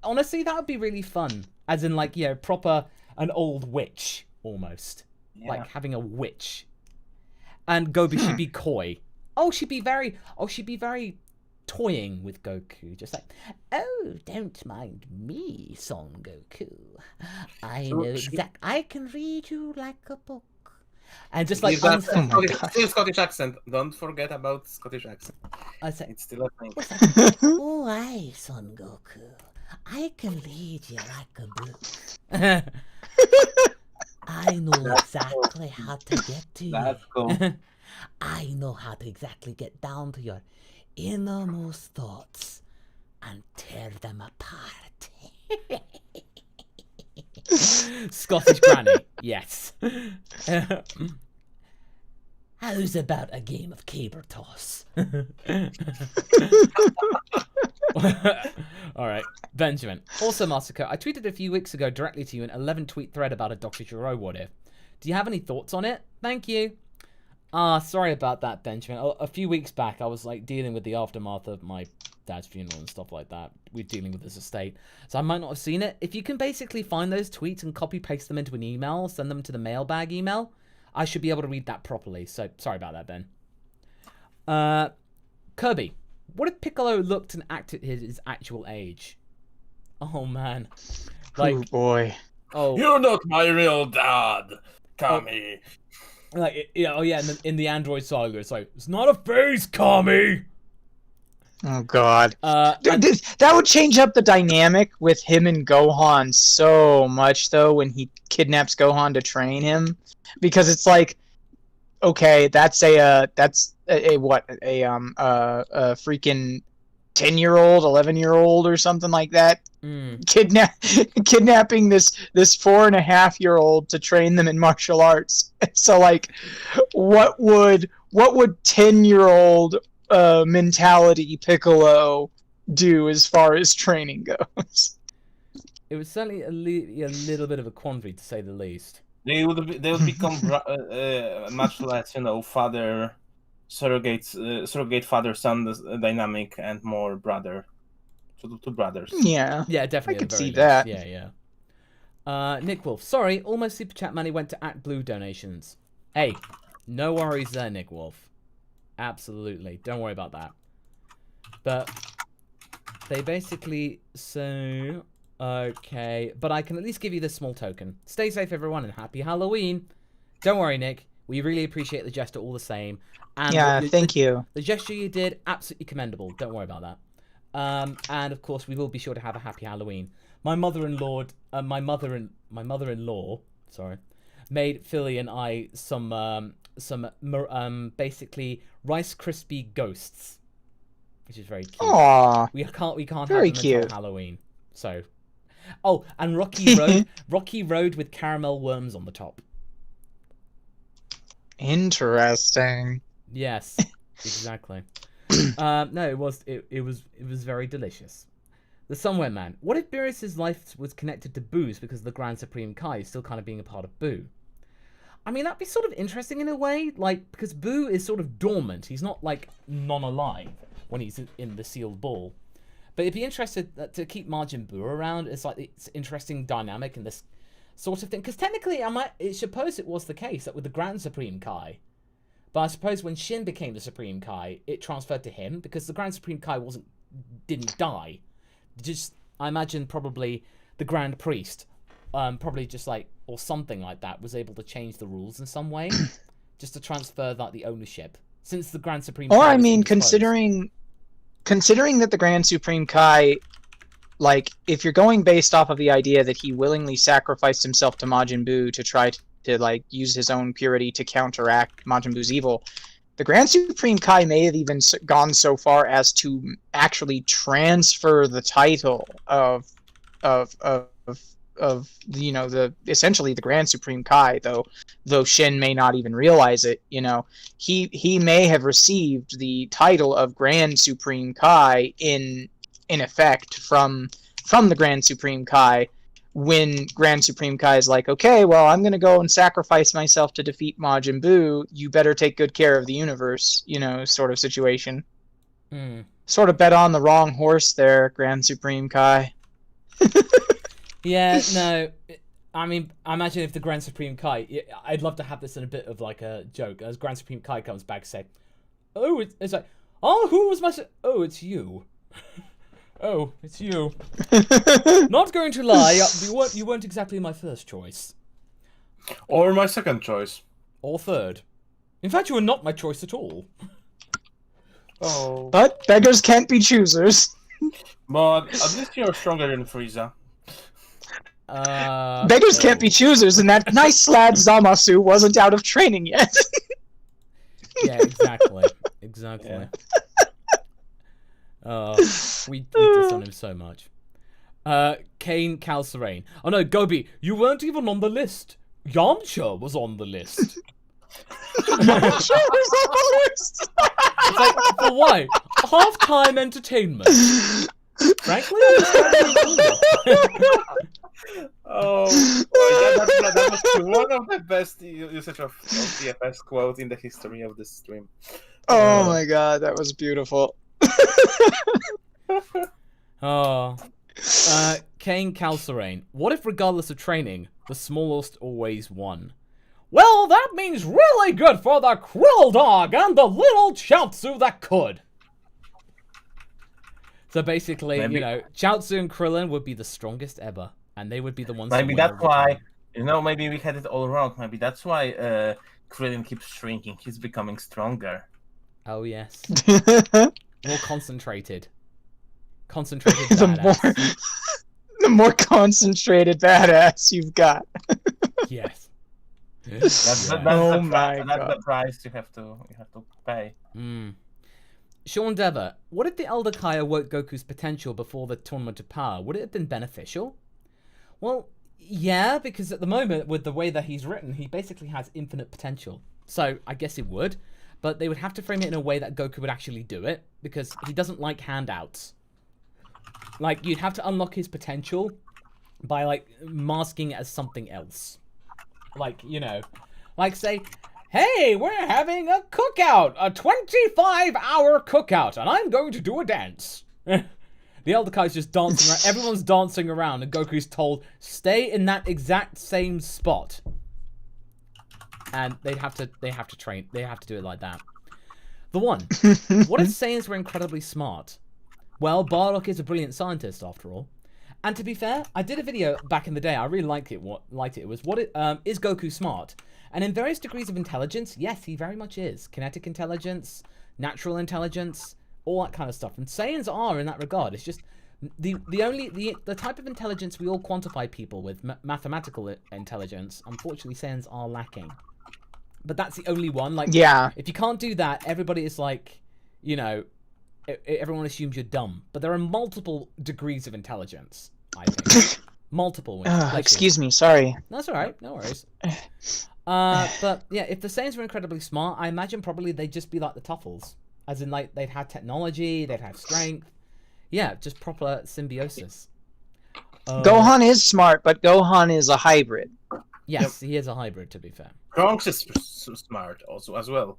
Honestly, that would be really fun. As in, like, yeah, proper an old witch almost. Yeah. Like having a witch. And Gobi should be coy. She'd be very toying with Goku, just like, oh, don't mind me, Son Goku. I know I can read you like a book. And just like still Scottish accent. Don't forget about Scottish accent. It's still a thing. Oh, aye, Son Goku. I can read you like a book. I know exactly how to get to you. That's cool. I know how to exactly get down to your innermost thoughts and tear them apart. Scottish granny, yes. How's about a game of caber toss? Alright, Benjamin. Also, Masako, I tweeted a few weeks ago directly to you an 11-tweet thread about a Dr. Giro what if. Do you have any thoughts on it? Thank you. Sorry about that, Benjamin. A few weeks back, I was like dealing with the aftermath of my dad's funeral and stuff like that. We're dealing with his estate, so I might not have seen it. If you can basically find those tweets and copy paste them into an email, send them to the mailbag email, I should be able to read that properly. So sorry about that, Ben. Kirby, what if Piccolo looked and acted his actual age? Oh man, like Oh boy. oh You're not my real dad, Kami. like yeah, oh yeah, in the Android saga, it's like it's not a phase, Kami. Oh god. And- That would change up the dynamic with him and Gohan so much though when he kidnaps Gohan to train him, because it's like, okay, that's a freaking 10-year-old, 11-year-old or something like that. Kidnapping this 4.5-year-old to train them in martial arts. So like, what would 10-year-old mentality Piccolo do as far as training goes? It was certainly a little bit of a quandary, to say the least. They would become much less, father surrogate father son dynamic and more brother. Two brothers. Yeah. Yeah, definitely. I could at the very see least. that. Yeah. Nick Wolf, sorry, all my super chat money went to @blue donations. Hey, no worries there, Nick Wolf. Absolutely, don't worry about that. But they basically so okay, but I can at least give you this small token. Stay safe, everyone, and happy Halloween. Don't worry, Nick. We really appreciate the gesture all the same. And Yeah, thank you. The gesture you did, absolutely commendable. Don't worry about that. And of course, we will be sure to have a happy Halloween. My mother-in-law, sorry, made Philly and I some basically Rice Krispie ghosts, which is very cute. Aww. We can't Very have them cute. until Halloween. So, oh, and Rocky Road with caramel worms on the top. Interesting. Yes, exactly. No, it was very delicious. The Somewhere Man. What if Beerus' life was connected to Boo's because the Grand Supreme Kai still kind of being a part of Boo? I mean, that'd be sort of interesting in a way, like, because Boo is sort of dormant. He's not, like, non-alive when he's in the sealed ball. But it'd be interesting to keep Majin Buu around. It's like, it's interesting dynamic in this sort of thing. Because technically, I suppose it was the case that with the Grand Supreme Kai. But I suppose when Shin became the Supreme Kai, it transferred to him because the Grand Supreme Kai didn't die. Just, I imagine probably the Grand Priest, probably just like, or something like that, was able to change the rules in some way, just to transfer like the ownership. Since the Grand Supreme Kai Or I was mean, indisposed. considering that the Grand Supreme Kai, like, if you're going based off of the idea that he willingly sacrificed himself to Majin Buu to try to like use his own purity to counteract Majin Buu's evil, the Grand Supreme Kai may have even gone so far as to actually transfer the title of essentially the Grand Supreme Kai, though Shin may not even realize it. He may have received the title of Grand Supreme Kai in effect from the Grand Supreme Kai, when Grand Supreme Kai is like, okay, well, I'm going to go and sacrifice myself to defeat Majin Buu. You better take good care of the universe, sort of situation. Sort of bet on the wrong horse there, Grand Supreme Kai. Yeah, no. I mean, I imagine if the Grand Supreme Kai... I'd love to have this in a bit of like a joke. As Grand Supreme Kai comes back, say, oh, it's like, oh, who was my... Oh, it's you. Oh, it's you. Not going to lie, you weren't exactly my first choice. Or my second choice. Or third. In fact, you were not my choice at all. Oh. But beggars can't be choosers. But at least you're stronger than Frieza. Beggars can't be choosers, and that nice lad Zamasu wasn't out of training yet. Yeah, exactly. Yeah. We diss on him so much. Kane Calcerane. Oh no, Gobi, you weren't even on the list. Yamcha was on the list. Yamcha was on the list. It's like, for why? Half-time entertainment. Frankly, Oh, that was one of the best usage of TFS quote in the history of this stream. Oh my god, that was beautiful. Kane Calcerane. What if, regardless of training, the smallest always won? Well, that means really good for the Krill Dog and the little Chaozu that could. So basically, Maybe- you know, Chaozu and Krillin would be the strongest ever, and they would be the ones. Maybe to win that's every why. time. You know, maybe we had it all wrong. Maybe that's why Krillin keeps shrinking. He's becoming stronger. Oh yes, the more concentrated. Concentrated badass. more concentrated badass you've got. Yes. That's Oh my that's God. the price you have to pay. Sean Dever, what if the Elder Kai awoke Goku's potential before the Tournament of Power? Would it have been beneficial? Well, yeah, because at the moment, with the way that he's written, he basically has infinite potential. So I guess it would, but they would have to frame it in a way that Goku would actually do it, because he doesn't like handouts. Like, you'd have to unlock his potential by, like, masking it as something else. Like, you know, like say, hey, we're having a cookout, a 25-hour cookout, and I'm going to do a dance. The Elder Kai's just dancing around, everyone's dancing around, and Goku's told, stay in that exact same spot. And they have to train, they have to do it like that. The one, what if Saiyans were incredibly smart? Well, Bardock is a brilliant scientist, after all. And to be fair, I did a video back in the day. I really liked it. It was is Goku smart? And in various degrees of intelligence, yes, he very much is. Kinetic intelligence, natural intelligence, all that kind of stuff. And Saiyans are in that regard. It's just the type of intelligence we all quantify people with, mathematical intelligence. Unfortunately, Saiyans are lacking. But that's the only one. Like, Yeah. if you can't do that, everybody is like, you know, everyone assumes you're dumb. But there are multiple degrees of intelligence, I think. Multiple ones. Excuse me, sorry. That's alright, no worries. But yeah, if the Saiyans were incredibly smart, I imagine probably they'd just be like the Tuffles. As in, like, they'd have technology, they'd have strength. Yeah, just proper symbiosis. Gohan is smart, but Gohan is a hybrid. Yes, he is a hybrid, to be fair. Trunks is smart also as well.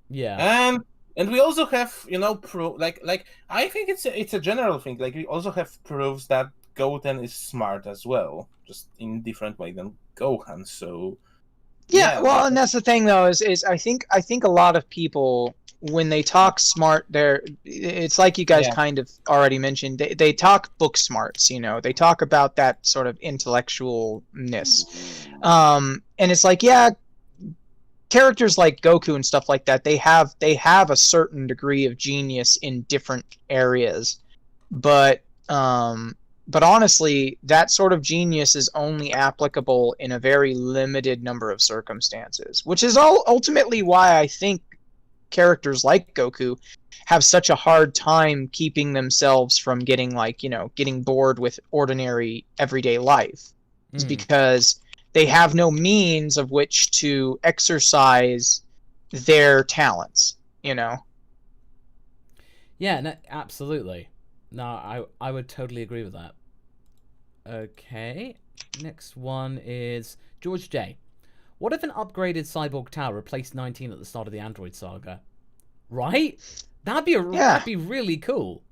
Yeah. And we also have, you know, like I think it's a general thing. Like, we also have proofs that Goten is smart as well, just in different way than Gohan. So Yeah, well, and that's the thing though, is I think a lot of people, when they talk smart, it's like you guys kind of already mentioned, they talk book smarts, you know, they talk about that sort of intellectualness. And it's like, yeah, characters like Goku and stuff like that, they have a certain degree of genius in different areas, but honestly, that sort of genius is only applicable in a very limited number of circumstances, which is ultimately why I think characters like Goku have such a hard time keeping themselves from getting, like, you know, getting bored with ordinary everyday life. It's because they have no means of which to exercise their talents, you know? Yeah, no, absolutely. No, I would totally agree with that. Okay, next one is George J. What if an upgraded cyborg tower replaced 19 at the start of the Android saga? Right? That'd be really cool.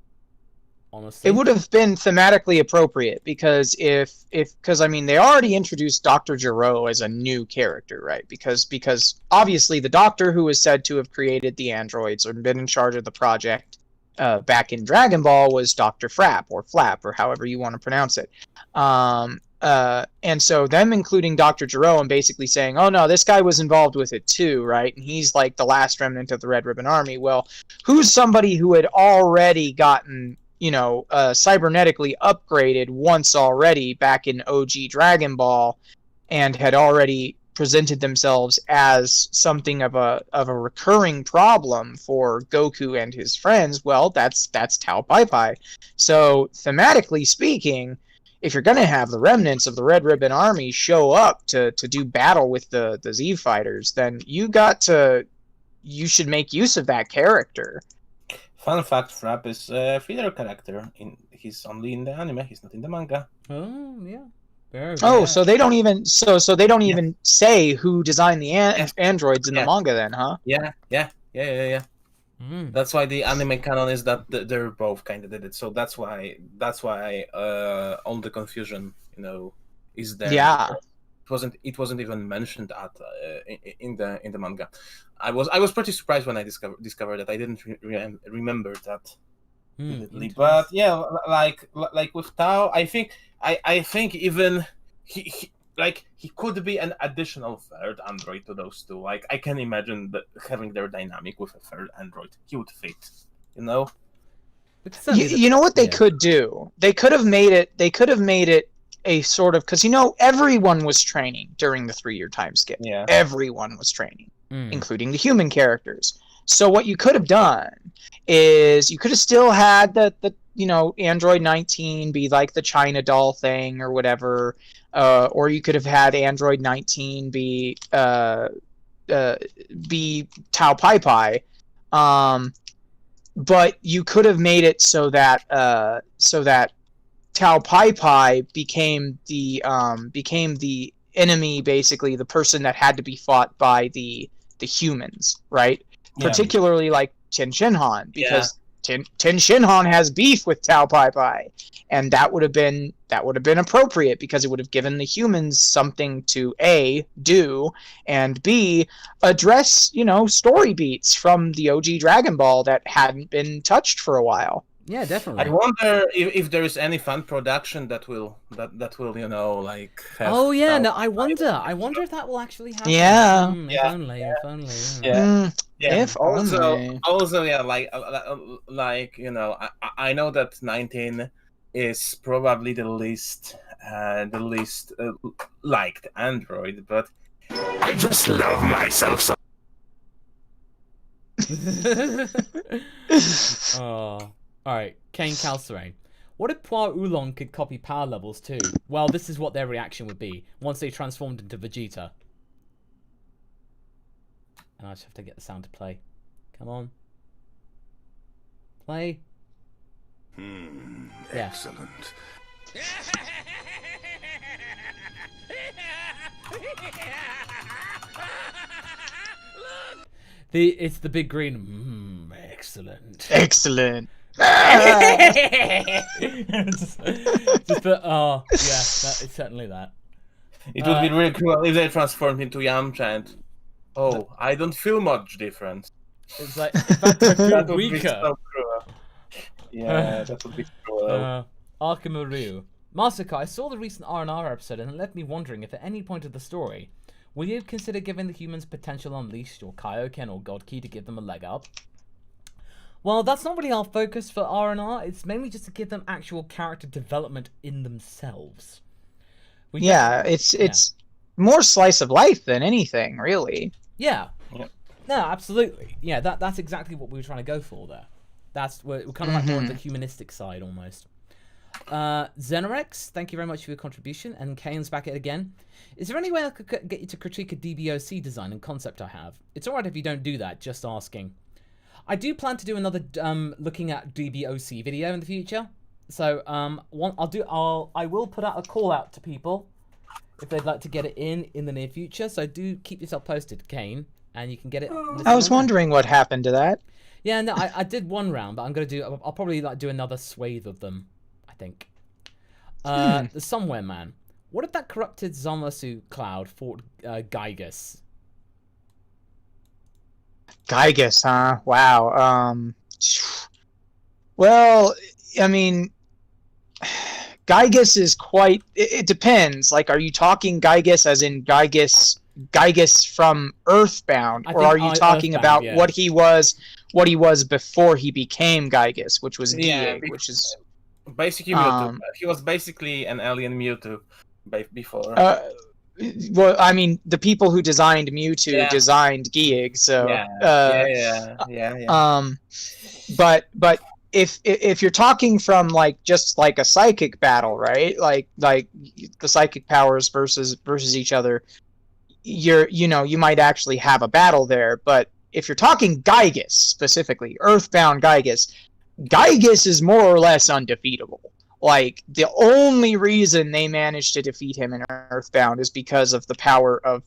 Honestly, it would have been thematically appropriate because because I mean, they already introduced Dr. Gero as a new character, right? Because obviously the Doctor, who is said to have created the androids or been in charge of the project back in Dragon Ball, was Dr. Frapp or Flap or however you want to pronounce it. And so them including Dr. Gero and basically saying, oh no, this guy was involved with it too, right? And he's like the last remnant of the Red Ribbon Army. Well, who's somebody who had already gotten, you know, cybernetically upgraded once already back in OG Dragon Ball and had already presented themselves as something of a recurring problem for Goku and his friends? Well, that's Tao Pai Pai. So thematically speaking, if you're going to have the remnants of the Red Ribbon Army show up to do battle with the Z fighters, then you should make use of that character. Fun fact: Frapp is a filler character. He's only in the anime. He's not in the manga. Oh yeah. So they don't even say who designed the androids in the manga, then, huh? Yeah. That's why the anime canon is that they're both kind of did it. So that's why all the confusion, you know, is there. Yeah. It wasn't even mentioned in the manga. I was pretty surprised when I discovered that. I didn't remember that vividly. But yeah, like with Tao, I think even he could be an additional third android to those two. Like, I can imagine that having their dynamic with a third android, he would fit. You know. You know what they could do? They could have made it a sort of, because everyone was training during the 3-year time skip. Yeah. Everyone was training, including the human characters. So what you could have done is you could have still had the Android 19 be like the China doll thing or whatever, or you could have had Android 19 be Tao Pai Pai. But you could have made it so that Tao Pai Pai became the enemy, basically the person that had to be fought by the humans, right? Yeah. Particularly like Ten Shinhan, because Ten Shinhan has beef with Tao Pai Pai, and that would have been appropriate, because it would have given the humans something to A, do, and B, address story beats from the OG Dragon Ball that hadn't been touched for a while. Yeah, definitely. I wonder if there is any fan production that will have, oh yeah, no, I wonder if that will actually happen. Yeah. If only. If also, yeah, I know that 19 is probably the least liked android, but I just love myself so. Oh. Alright, Kane Calcerain. What if Poir Oolong could copy power levels too? Well, this is what their reaction would be once they transformed into Vegeta. And I just have to get the sound to play. Come on. Play. Excellent. It's the big green. Excellent. Excellent. It's certainly that. It would be really cool if they transformed into Yamcha and I don't feel much different. It's like, in fact, I feel That would weaker. be so cruel. Yeah, that would be cruel. Arkamaru. Masako, I saw the recent R&R episode and it left me wondering if at any point of the story, will you consider giving the humans potential unleashed or Kaioken or God Key to give them a leg up? Well, that's not really our focus for R&R. It's mainly just to give them actual character development in themselves. It's more slice of life than anything, really. Yeah. No, absolutely. Yeah, that's exactly what we were trying to go for there. We're kind of like more on the humanistic side almost. Xenorex, thank you very much for your contribution. And Kane's back at it again. Is there any way I could get you to critique a DBOC design and concept I have? It's alright if you don't do that, just asking. I do plan to do another looking at DBOC video in the future. So I will put out a call out to people if they'd like to get it in the near future. So do keep yourself posted, Kane, and you can get it. I was wondering what happened to that. Yeah, no, I did one round, but I'll probably do another swathe of them, I think. The Somewhere Man. What if that corrupted Zamasu cloud fought Gygus? Gygus, huh? Wow. Well, I mean, Gygus is quite. It depends. Like, are you talking Gygus as in Gygus from Earthbound, or are you talking about what he was before he became Gygus, which was Gieg, which is basically Mewtwo. He was basically an alien Mewtwo before. Well, I mean, the people who designed Mewtwo designed Gieg, so But if you're talking from just like a psychic battle, right? Like the psychic powers versus each other, you might actually have a battle there. But if you're talking Gygus specifically, Earthbound Gygus is more or less undefeatable. Like, the only reason they managed to defeat him in Earthbound is because of the power of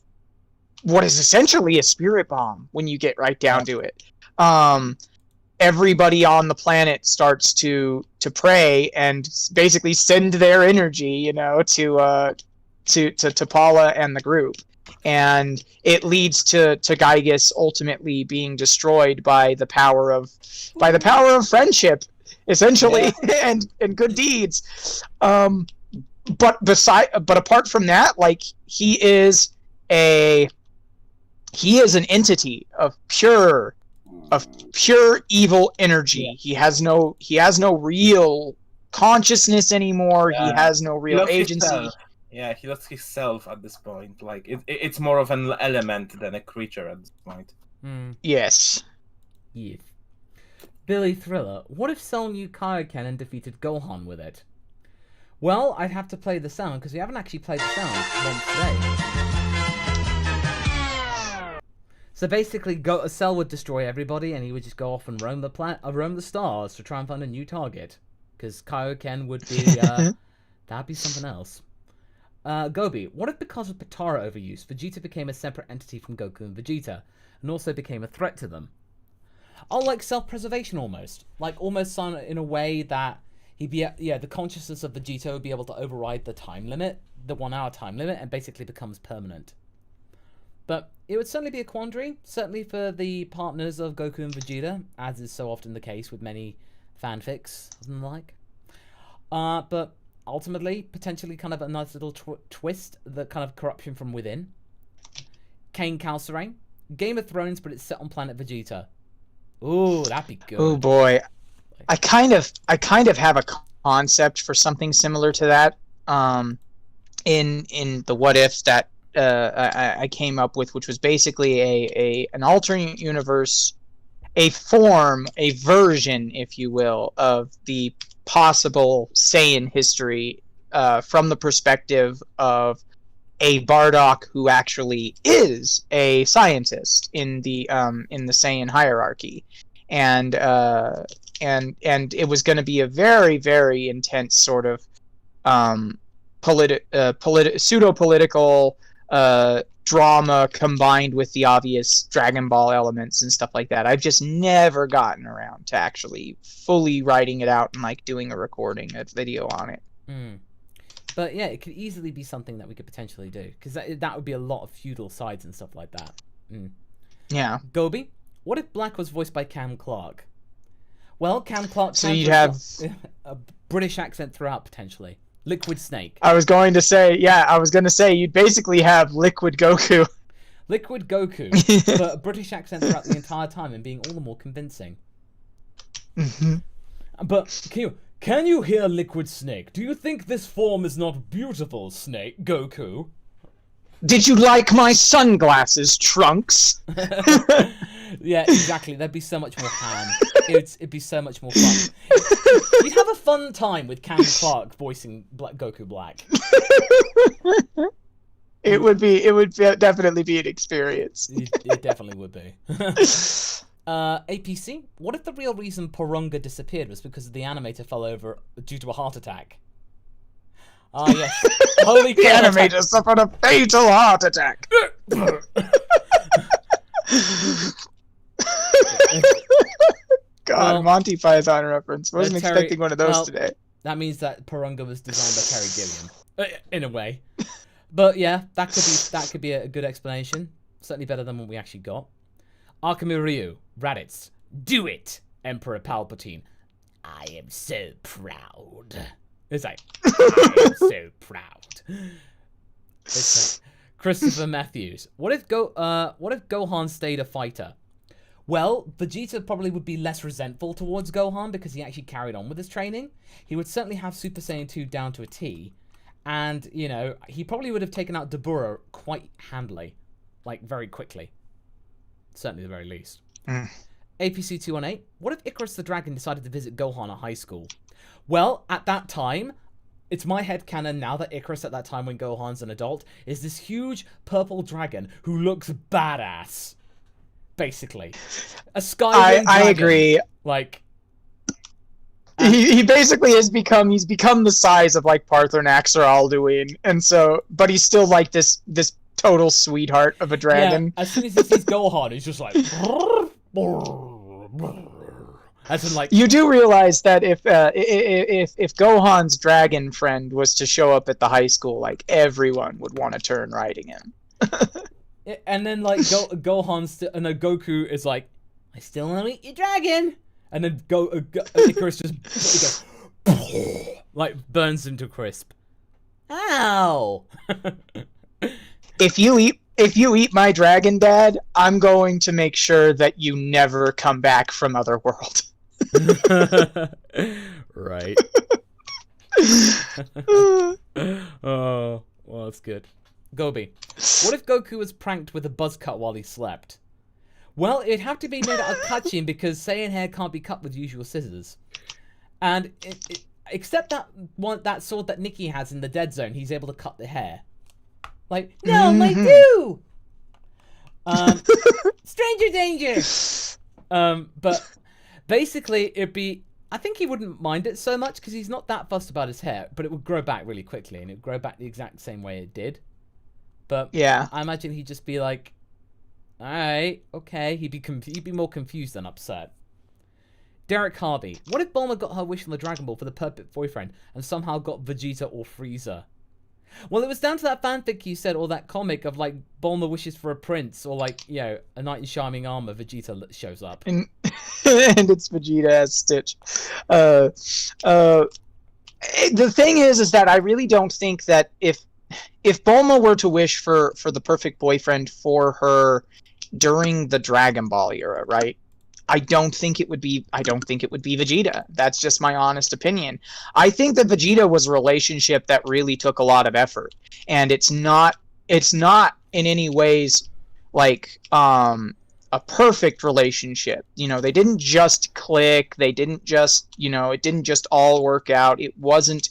what is essentially a spirit bomb when you get right down to it. Everybody on the planet starts to pray and basically send their energy, to to Paula and the group, and it leads to Gygus ultimately being destroyed by the power of friendship, essentially, and good deeds. But apart from that, like, he is an entity of pure evil energy. He has no real consciousness anymore. He has no real agency. Himself. Yeah, he lost himself at this point. Like, it's more of an element than a creature at this point. Yes. Yes. Billy Thriller, what if Cell knew Kaioken and defeated Gohan with it? Well, I'd have to play the sound, because we haven't actually played the sound once today. So basically, Cell would destroy everybody, and he would just go off and roam the stars to try and find a new target. Because Kaioken would be, that'd be something else. Gobi, what if because of Potara overuse, Vegeta became a separate entity from Goku and Vegeta, and also became a threat to them? Oh, like self-preservation almost. Like, almost in a way that the consciousness of Vegeta would be able to override the time limit, the 1 hour time limit, and basically becomes permanent. But it would certainly be a quandary, certainly for the partners of Goku and Vegeta, as is so often the case with many fanfics and the like. But ultimately, potentially kind of a nice little twist, the kind of corruption from within. Kane Kalsarang, Game of Thrones, but it's set on planet Vegeta. Ooh, that'd be good. Oh boy, I kind of have a concept for something similar to that. In the what if that I came up with, which was basically an alternate universe, a version, if you will, of the possible Saiyan history from the perspective of a Bardock who actually is a scientist in the Saiyan hierarchy, and it was going to be a very, very intense sort of pseudo-political drama combined with the obvious Dragon Ball elements and stuff like that. I've just never gotten around to actually fully writing it out and like doing a video on it. But yeah, it could easily be something that we could potentially do, because that would be a lot of feudal sides and stuff like that. Yeah. Gobi, what if Black was voiced by Cam Clark? Well, Cam Clark. So you'd have a British accent throughout, potentially. Liquid Snake. I was going to say you'd basically have Liquid Goku. Liquid Goku, but a British accent throughout the entire time and being all the more convincing. But can you hear Liquid Snake? Do you think this form is not beautiful, Snake Goku? Did you like my sunglasses, Trunks? Yeah, exactly. There'd be so much more ham. It'd be so much more fun. You'd have a fun time with Cam Clark voicing Goku Black. It would definitely be an experience. It definitely would be. APC, what if the real reason Porunga disappeared was because the animator fell over due to a heart attack? Ah, yes. Holy The animator suffered a fatal heart attack. God, Monty Python reference. Wasn't expecting one of those today. That means that Porunga was designed by Terry Gilliam, in a way. But yeah, that could be a good explanation. Certainly better than what we actually got. Akami Ryu, Raditz, do it, Emperor Palpatine. I am so proud. It's like, I am so proud. It's like, Christopher Matthews, what if Gohan stayed a fighter? Well, Vegeta probably would be less resentful towards Gohan because he actually carried on with his training. He would certainly have Super Saiyan 2 down to a T. And, you know, he probably would have taken out Dabura quite handily. Like, very quickly. Certainly the very least. APC 218, what if Icarus the Dragon decided to visit Gohan at high school? Well, at that time, it's my headcanon now that Icarus at that time when Gohan's an adult is this huge purple dragon who looks badass. Basically. A Skyrim dragon. I agree. Like... He basically he's become the size of like Parthenax or Alduin, and so, but he's still like this total sweetheart of a dragon. Yeah, as soon as he sees Gohan, he's just like, As in, like, you do realize that if Gohan's dragon friend was to show up at the high school, like everyone would want to turn riding him. and then like Goku is like, I still want to eat your dragon, and then Icarus just like burns him to crisp. Ow! If you eat my dragon, Dad, I'm going to make sure that you never come back from Otherworld. Right. Oh, well, that's good. Gobi, what if Goku was pranked with a buzz cut while he slept? Well, it'd have to be made out of kachin because Saiyan hair can't be cut with usual scissors. And except that sword that Nikki has in the dead zone, he's able to cut the hair. Like, No, my do! Stranger danger! But basically, I think he wouldn't mind it so much because he's not that fussed about his hair, but it would grow back really quickly, and it would grow back the exact same way it did. But yeah, I imagine he'd just be like, all right, okay. He'd be more confused than upset. Derek Harvey, what if Bulma got her wish from the Dragon Ball for the perfect boyfriend and somehow got Vegeta or Frieza? Well, it was down to that fanfic you said, or that comic of like Bulma wishes for a prince, or like, you know, a knight in shining armor. Vegeta shows up, and it's Vegeta as Stitch. The thing is that I really don't think that if Bulma were to wish for the perfect boyfriend for her during the Dragon Ball era, right? I don't think it would be Vegeta. That's just my honest opinion. I think that Vegeta was a relationship that really took a lot of effort, and it's not in any ways like a perfect relationship. You know, they didn't just click, they didn't just, you know, it didn't just all work out. He wasn't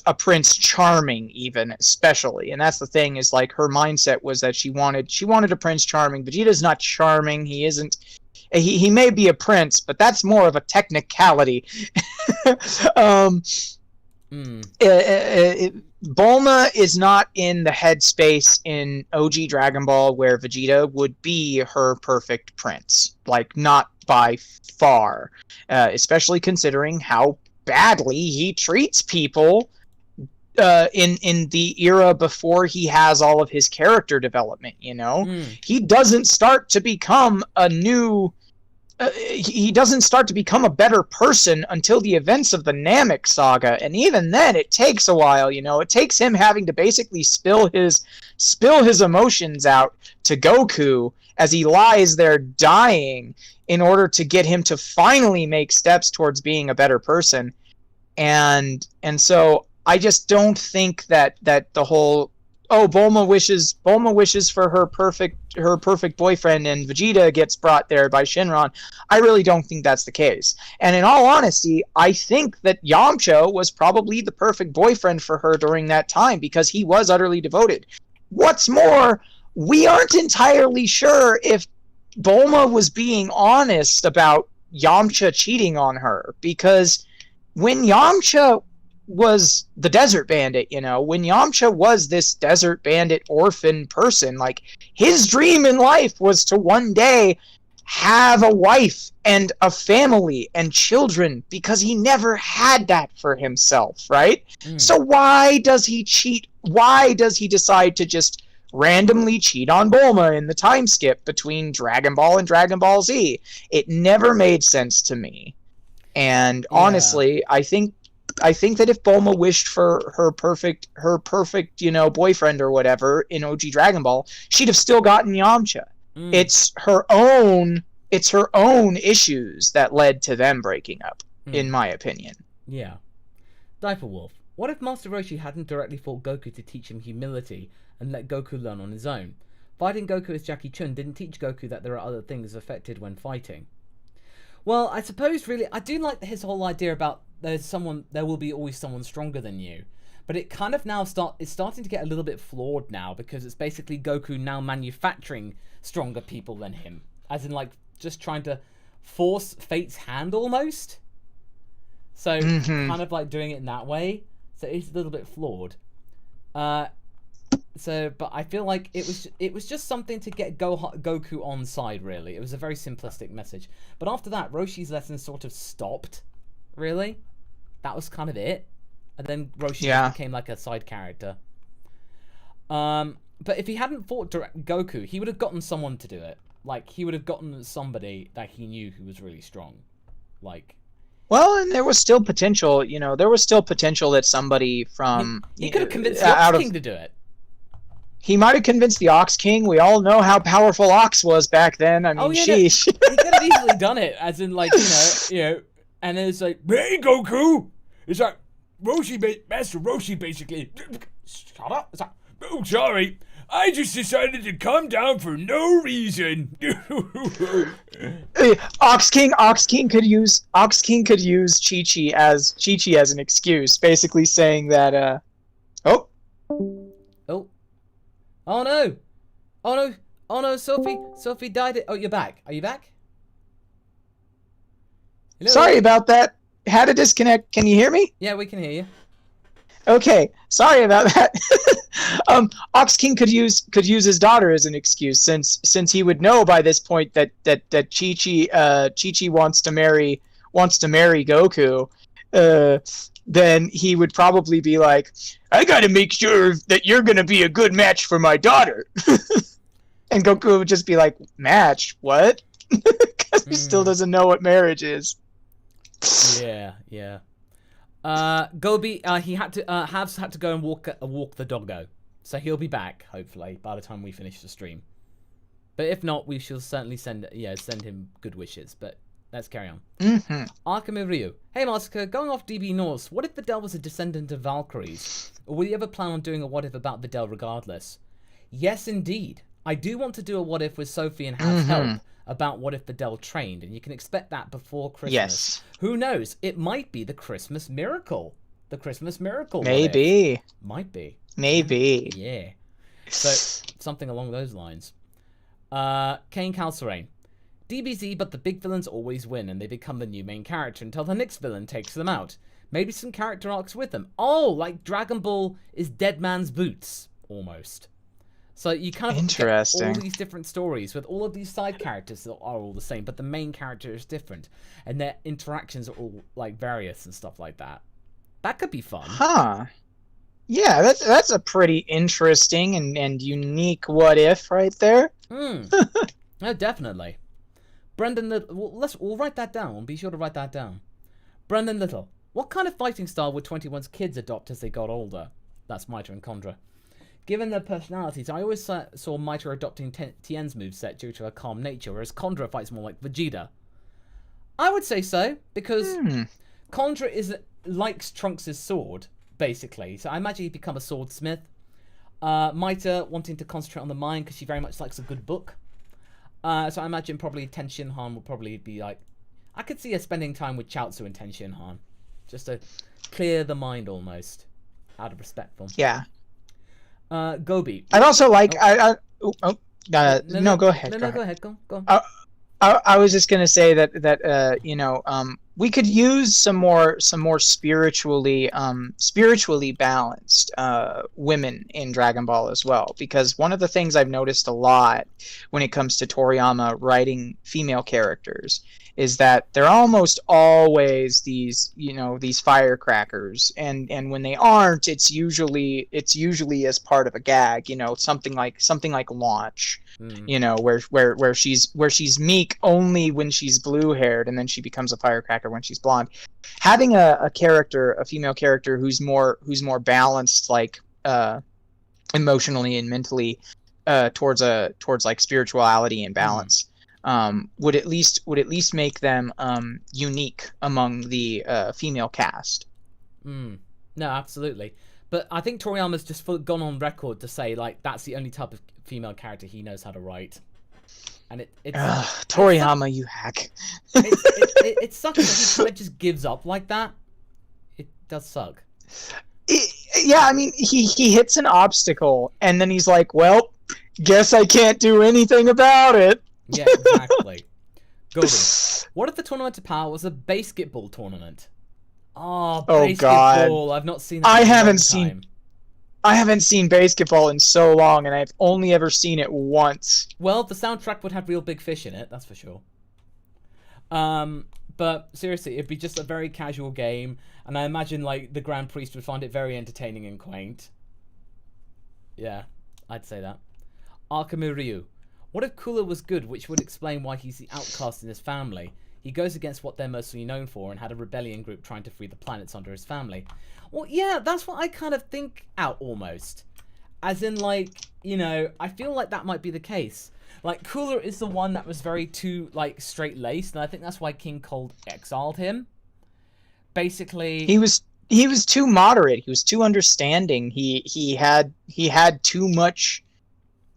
a Prince Charming, even, especially, and that's the thing, is like her mindset was that she wanted a Prince Charming. Vegeta's not charming. He isn't. He may be a prince, but that's more of a technicality. Bulma is not in the headspace in OG Dragon Ball where Vegeta would be her perfect prince, like not by far, especially considering how badly he treats people in the era before he has all of his character development. You know, he doesn't start to become a new. He doesn't start to become a better person until the events of the Namek saga, and even then, it takes a while. You know, it takes him having to basically spill his emotions out to Goku as he lies there dying, in order to get him to finally make steps towards being a better person. And so I just don't think that the whole Bulma wishes for her perfect boyfriend and Vegeta gets brought there by Shinron. I really don't think that's the case. And in all honesty, I think that Yamcha was probably the perfect boyfriend for her during that time because he was utterly devoted. What's more, we aren't entirely sure if Bulma was being honest about Yamcha cheating on her, because when Yamcha was the desert bandit, you know, when Yamcha was this desert bandit orphan person, like, his dream in life was to one day have a wife and a family and children, because he never had that for himself, right? So why does he cheat? Why does he decide to just randomly cheat on Bulma in the time skip between Dragon Ball and Dragon Ball Z? It never made sense to me. And honestly, I think that if Bulma wished for her perfect, you know, boyfriend or whatever in OG Dragon Ball, she'd have still gotten Yamcha. It's her own issues that led to them breaking up, in my opinion. Yeah. Diaper Wolf, what if Master Roshi hadn't directly fought Goku to teach him humility and let Goku learn on his own? Fighting Goku as Jackie Chun didn't teach Goku that there are other things affected when fighting. Well, I suppose really, I do like his whole idea about there will be always someone stronger than you. But it kind of now it's starting to get a little bit flawed now, because it's basically Goku now manufacturing stronger people than him. As in, like, just trying to force fate's hand almost. So, kind of like doing it in that way. So it's a little bit flawed. So, but I feel like it was just something to get Goku on side. Really, it was a very simplistic message. But after that, Roshi's lesson sort of stopped. Really, that was kind of it. And then Roshi became like a side character. But if he hadn't fought Goku, he would have gotten someone to do it. Like, he would have gotten somebody that he knew who was really strong. Like... Well, and there was still potential, you know, there was still potential that somebody from... He could have convinced the Ox King to do it. He might have convinced the Ox King. We all know how powerful Ox was back then. I mean, sheesh. No, he could have easily done it, as in, like, you know, and then it's like, hey, Goku! It's like, Master Roshi, basically. Shut up. It's like, oh, sorry. I just decided to come down for no reason. Ox King could use Chi-Chi as an excuse, basically saying that oh no, Sophie died. Oh, you're back. Are you back? Hello? Sorry about that. Had a disconnect. Can you hear me? Yeah, we can hear you. Okay, sorry about that. Ox King could use his daughter as an excuse, since he would know by this point that Chi-Chi wants to marry Goku. Then he would probably be like, I gotta make sure that you're gonna be a good match for my daughter. And Goku would just be like, match? What? Because he still doesn't know what marriage is. Yeah. Gobi, he had to go and walk the doggo, so he'll be back hopefully by the time we finish the stream. But if not, we shall certainly send him good wishes. But let's carry on. Arkami Ryu, hey Masako, going off DB Norse, what if Videl was a descendant of Valkyries? Or will you ever plan on doing a what if about Videl regardless? Yes, indeed. I do want to do a what if with Sophie and Hav's help about what if Videl trained, and you can expect that before Christmas. Yes. Who knows? It might be the Christmas miracle. The Christmas miracle. Maybe. Might be. Maybe. Yeah. So, something along those lines. Kane Calcerain. DBZ, but the big villains always win, and they become the new main character until the next villain takes them out. Maybe some character arcs with them. Oh, like Dragon Ball is Dead Man's Boots, almost. So you kind of get all these different stories with all of these side characters that are all the same, but the main character is different, and their interactions are all like various and stuff like that. That could be fun. Huh. Yeah, that's a pretty interesting and unique what if right there. No, definitely. Brendan Little, we'll write that down. Be sure to write that down. Brendan Little, what kind of fighting style would 21's kids adopt as they got older? That's Maito and Condra. Given their personalities, I always saw Maito adopting Tien's moveset due to her calm nature, whereas Condra fights more like Vegeta. I would say so, because Condra likes Trunks' sword, basically. So I imagine he'd become a swordsmith. Maito wanting to concentrate on the mind because she very much likes a good book. So I imagine probably Ten Shinhan would probably be like... I could see her spending time with Chaozu and Ten Shinhan. Just to clear the mind almost. Out of respect for them. Yeah. Gobi. I'd also like... No, go ahead. Go ahead. Go on. I was just gonna say that you know, we could use some more spiritually balanced women in Dragon Ball as well, because one of the things I've noticed a lot when it comes to Toriyama writing female characters is that they're almost always these firecrackers, and when they aren't, it's usually as part of a gag, something like Launch. Where she's meek only when she's blue haired, and then she becomes a firecracker when she's blonde. Having a female character who's more balanced, like emotionally and mentally, towards like spirituality and balance, would at least make them unique among the female cast. No, absolutely. But I think Toriyama's just gone on record to say, like, that's the only type of female character he knows how to write. And Toriyama, you hack. It sucks that he kind of just gives up like that. It does suck. Yeah, I mean, he hits an obstacle, and then he's like, well, guess I can't do anything about it. Yeah, exactly. Golden, what if the Tournament of Power was a basketball tournament? Oh, basketball. God. I've not seen that in a long time. I haven't seen basketball in so long, and I've only ever seen it once. Well, the soundtrack would have real big fish in it, that's for sure. But seriously, it'd be just a very casual game, and I imagine like the Grand Priest would find it very entertaining and quaint. Yeah, I'd say that. Akame Ryu. What if Cooler was good, which would explain why he's the outcast in his family? He goes against what they're mostly known for and had a rebellion group trying to free the planets under his family. Well, yeah, that's what I kind of think out almost. As in, like, you know, I feel like that might be the case. Like, Cooler is the one that was very too, like, straight-laced, and I think that's why King Cold exiled him. Basically... He was too moderate. He was too understanding. He had too much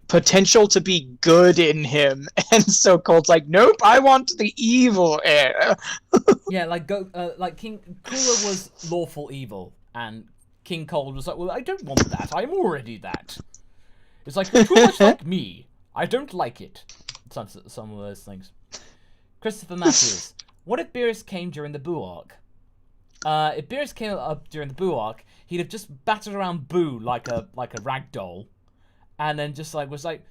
potential to be good in him, and so Cold's like, nope, I want the evil heir. Yeah, like King Cooler was lawful evil, and King Cold was like, well, I don't want that. I'm already that. It's like, you're too much like me. I don't like it. Some of those things. Christopher Matthews. What if Beerus came during the Boo arc? If Beerus came up during the Boo arc, he'd have just battered around Boo like a rag doll. And then just like was like,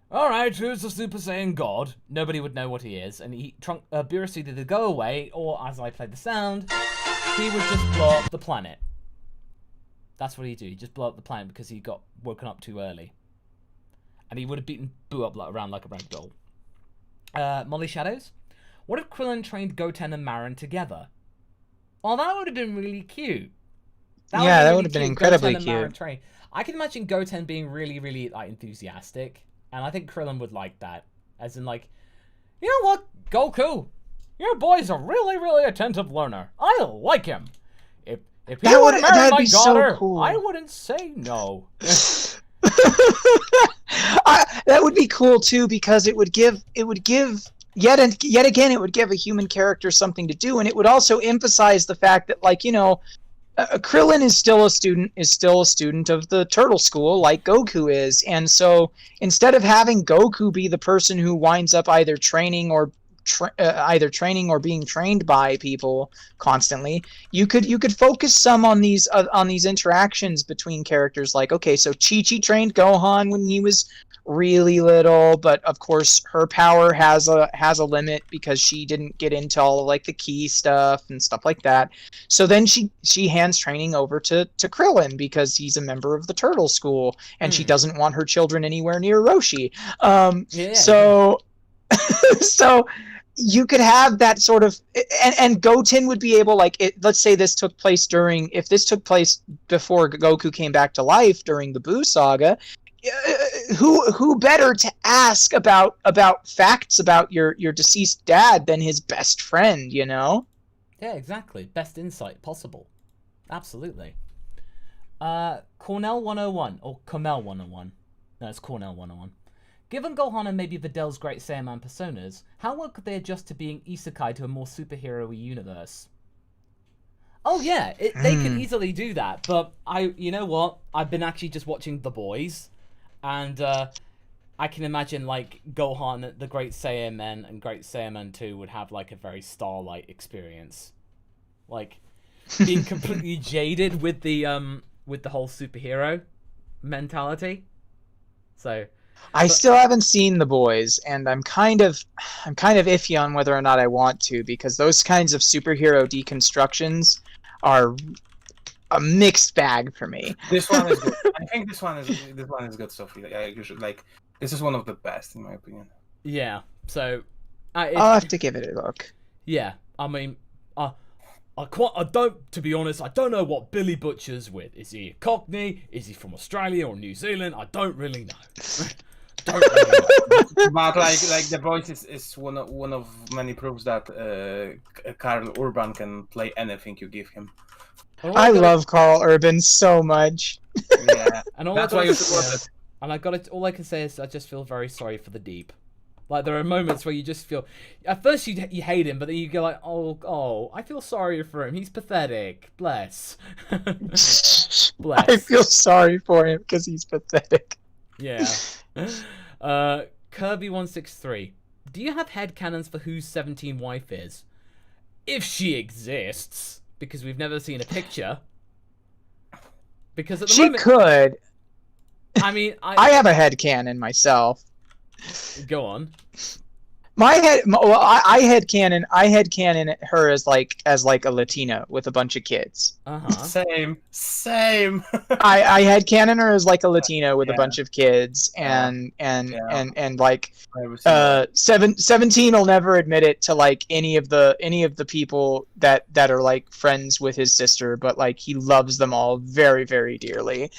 all right, who's the Super Saiyan God? Nobody would know what he is, and Beerus either go away, or as I played the sound, he would just blow up the planet. That's what he'd do. He'd just blow up the planet because he got woken up too early, and he would have beaten Boo up around like a rag doll. Molly Shadows. What if Krillin trained Goten and Marin together? Oh, that would have been really cute. That would have been incredibly cute. I can imagine Goten being really, really like enthusiastic, and I think Krillin would like that. As in, like, you know what, Goku, your boy's a really, really attentive learner. I like him. If he would marry my daughter, so cool. I wouldn't say no. That would be cool too, because it would give yet again it would give a human character something to do, and it would also emphasize the fact that, like, you know, Krillin is still a student of the Turtle School, like Goku is, and so instead of having Goku be the person who winds up either training or being trained by people constantly, you could focus some on these interactions between characters. Like, okay, so Chi-Chi trained Gohan when he was really little, but of course her power has a limit because she didn't get into all of, like, the key stuff and stuff like that. So then she hands training over to Krillin because he's a member of the Turtle School, and she doesn't want her children anywhere near Roshi. So you could have that sort of, and Goten would be able, like, let's say this took place before Goku came back to life during the Buu saga. Who better to ask about facts about your deceased dad than his best friend, you know? Yeah, exactly. Best insight possible. Absolutely. Cornell 101, or Cornell 101. No, it's Cornell 101. Given Gohan and maybe Vidal's Great Saiyaman personas, how well could they adjust to being isekai to a more superhero-y universe? Oh yeah, they could easily do that, but you know what? I've been actually just watching The Boys, and I can imagine, like, Gohan, the Great Saiyaman, and Great Saiyaman 2 would have, like, a very Starlight experience. Like, being completely jaded with the whole superhero mentality. So... I still haven't seen The Boys, and I'm kind of iffy on whether or not I want to, because those kinds of superhero deconstructions are a mixed bag for me. This one is good. I think this one is good, Sophie. You should, like, this is one of the best in my opinion. Yeah. So I'll have to give it a look. Yeah. I mean, to be honest, I don't know what Billy Butcher's with. Is he a Cockney? Is he from Australia or New Zealand? I don't really know. But like The Boys is one of many proofs that Carl Urban can play anything you give him. I love Carl Urban so much. Yeah, and that's why you support it. And all I can say is I just feel very sorry for the Deep. Like, there are moments where you just feel, at first you hate him, but then you go like, oh, I feel sorry for him. He's pathetic. Bless. Bless. I feel sorry for him because he's pathetic. Yeah. Kirby163. Do you have headcanons for whose 17 wife is? If she exists, because we've never seen a picture. Because at the moment... She could. I mean, I have a headcanon myself. Go on. I headcanon her as like a Latina with a bunch of kids. Same. I headcanon her as like a Latina with a bunch of kids, and like 17 will never admit it to like any of the people that are like friends with his sister, but like he loves them all very, very dearly.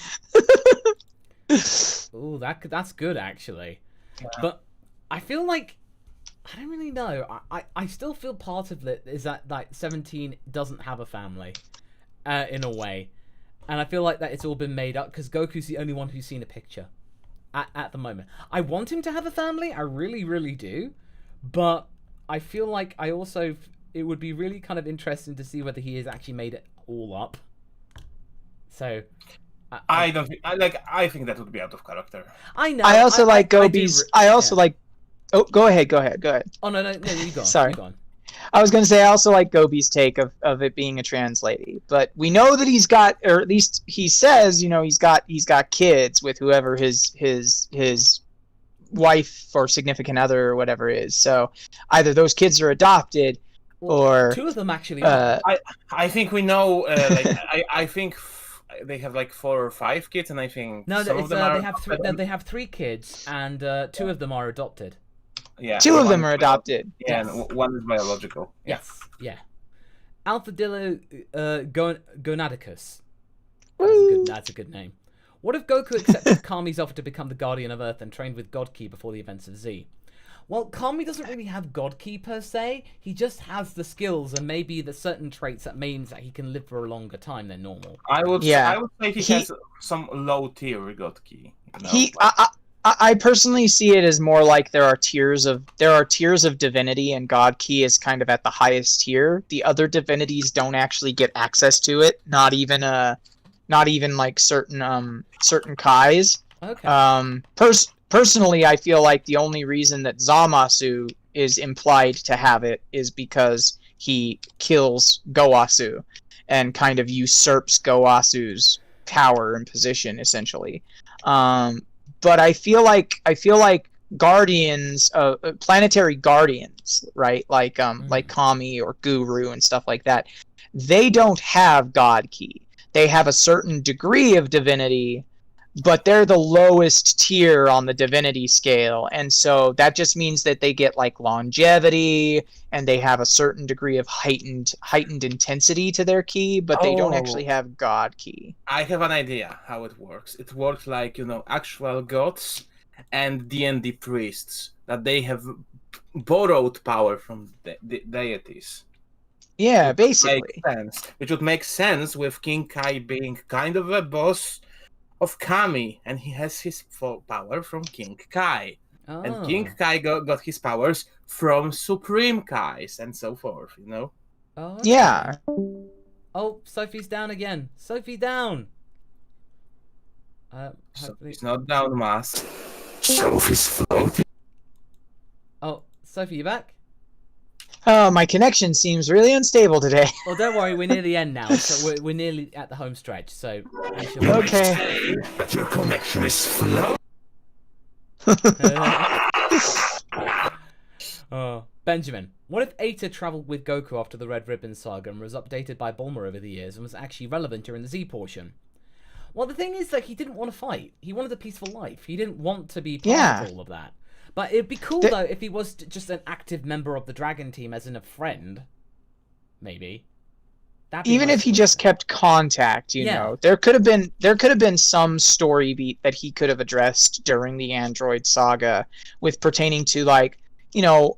Ooh, that's good actually. Yeah. But I feel like I don't really know. I still feel part of it is that like 17 doesn't have a family, in a way, and I feel like that it's all been made up because Goku's the only one who's seen a picture, at the moment. I want him to have a family, I really, really do, but I feel like it would be really kind of interesting to see whether he has actually made it all up. So. I think that would be out of character. I know. I also like Gobi's. I also like. Oh, go ahead. Oh no, you go on. Sorry. You go on. I was going to say I also like Gobi's take of it being a trans lady, but we know that he's got, or at least he says, he's got kids with whoever his wife or significant other or whatever is. So either those kids are adopted, or 2 of them actually. I think we know. I think they have like 4 or 5 kids, and I think some of them are. They have 3 kids, and 2 of them are adopted. Yeah, 2 of them are adopted. Yeah, yes. And 1 is biological. Yes, yeah. Alphadillo Gonadicus. That's a good name. What if Goku accepted Kami's offer to become the Guardian of Earth and trained with God Ki before the events of Z? Well, Kami doesn't really have God Ki per se. He just has the skills and maybe the certain traits that means that he can live for a longer time than normal. I would say he has some low tier God Ki. I personally see it as more like there are tiers of divinity, and God Ki is kind of at the highest tier. The other divinities don't actually get access to it. Not even like certain Kais. Okay. Personally, I feel like the only reason that Zamasu is implied to have it is because he kills Gowasu and kind of usurps Gowasu's power and position, essentially. But I feel like guardians, planetary guardians, right? Like Kami or Guru and stuff like that. They don't have God Ki. They have a certain degree of divinity, but they're the lowest tier on the divinity scale, and so that just means that they get like longevity and they have a certain degree of heightened intensity to their ki, but they don't actually have God Ki. I have an idea how it works. It works like actual gods and D&D priests, that they have borrowed power from the deities. Yeah, basically. Which would make sense with King Kai being kind of a boss of Kami, and he has his full power from King Kai. Oh. And King Kai got his powers from Supreme Kais and so forth, Oh, okay. Yeah. Oh, Sophie's down again. Sophie down. Sophie's not down, Mas. Sophie's floating. Oh, Sophie, you back? Oh, my connection seems really unstable today. Well, don't worry, we're near the end now, so we're nearly at the home stretch, so... Okay. But your connection is slow. Benjamin, what if Eta travelled with Goku after the Red Ribbon Saga and was updated by Bulma over the years and was actually relevant during the Z portion? Well, the thing is that he didn't want to fight. He wanted a peaceful life. He didn't want to be part of all of that. But it'd be cool, though, if he was just an active member of the Dragon Team, as in a friend. Maybe. Even if he just kept contact, you know, there could have been some story beat that he could have addressed during the Android saga, with pertaining to like,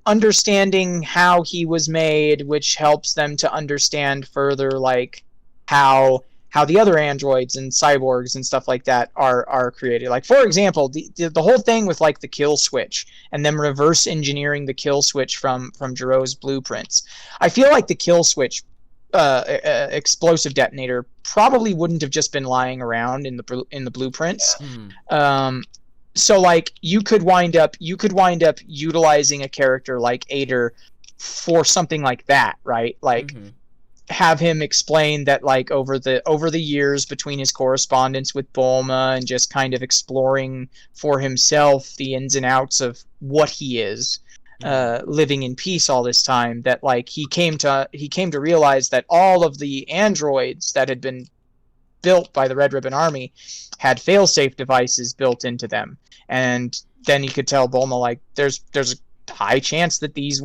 understanding how he was made, which helps them to understand further like how the other androids and cyborgs and stuff like that are created. Like, for example, the whole thing with like the kill switch and them reverse engineering the kill switch from Jiro's blueprints. I feel like the kill switch explosive detonator probably wouldn't have just been lying around in the blueprints. So like you could wind up utilizing a character like Ader for something like that, right? Like have him explain that like over the years between his correspondence with Bulma and just kind of exploring for himself the ins and outs of what he is, living in peace all this time, that like he came to realize that all of the androids that had been built by the Red Ribbon Army had failsafe devices built into them. And then he could tell Bulma like there's a high chance that these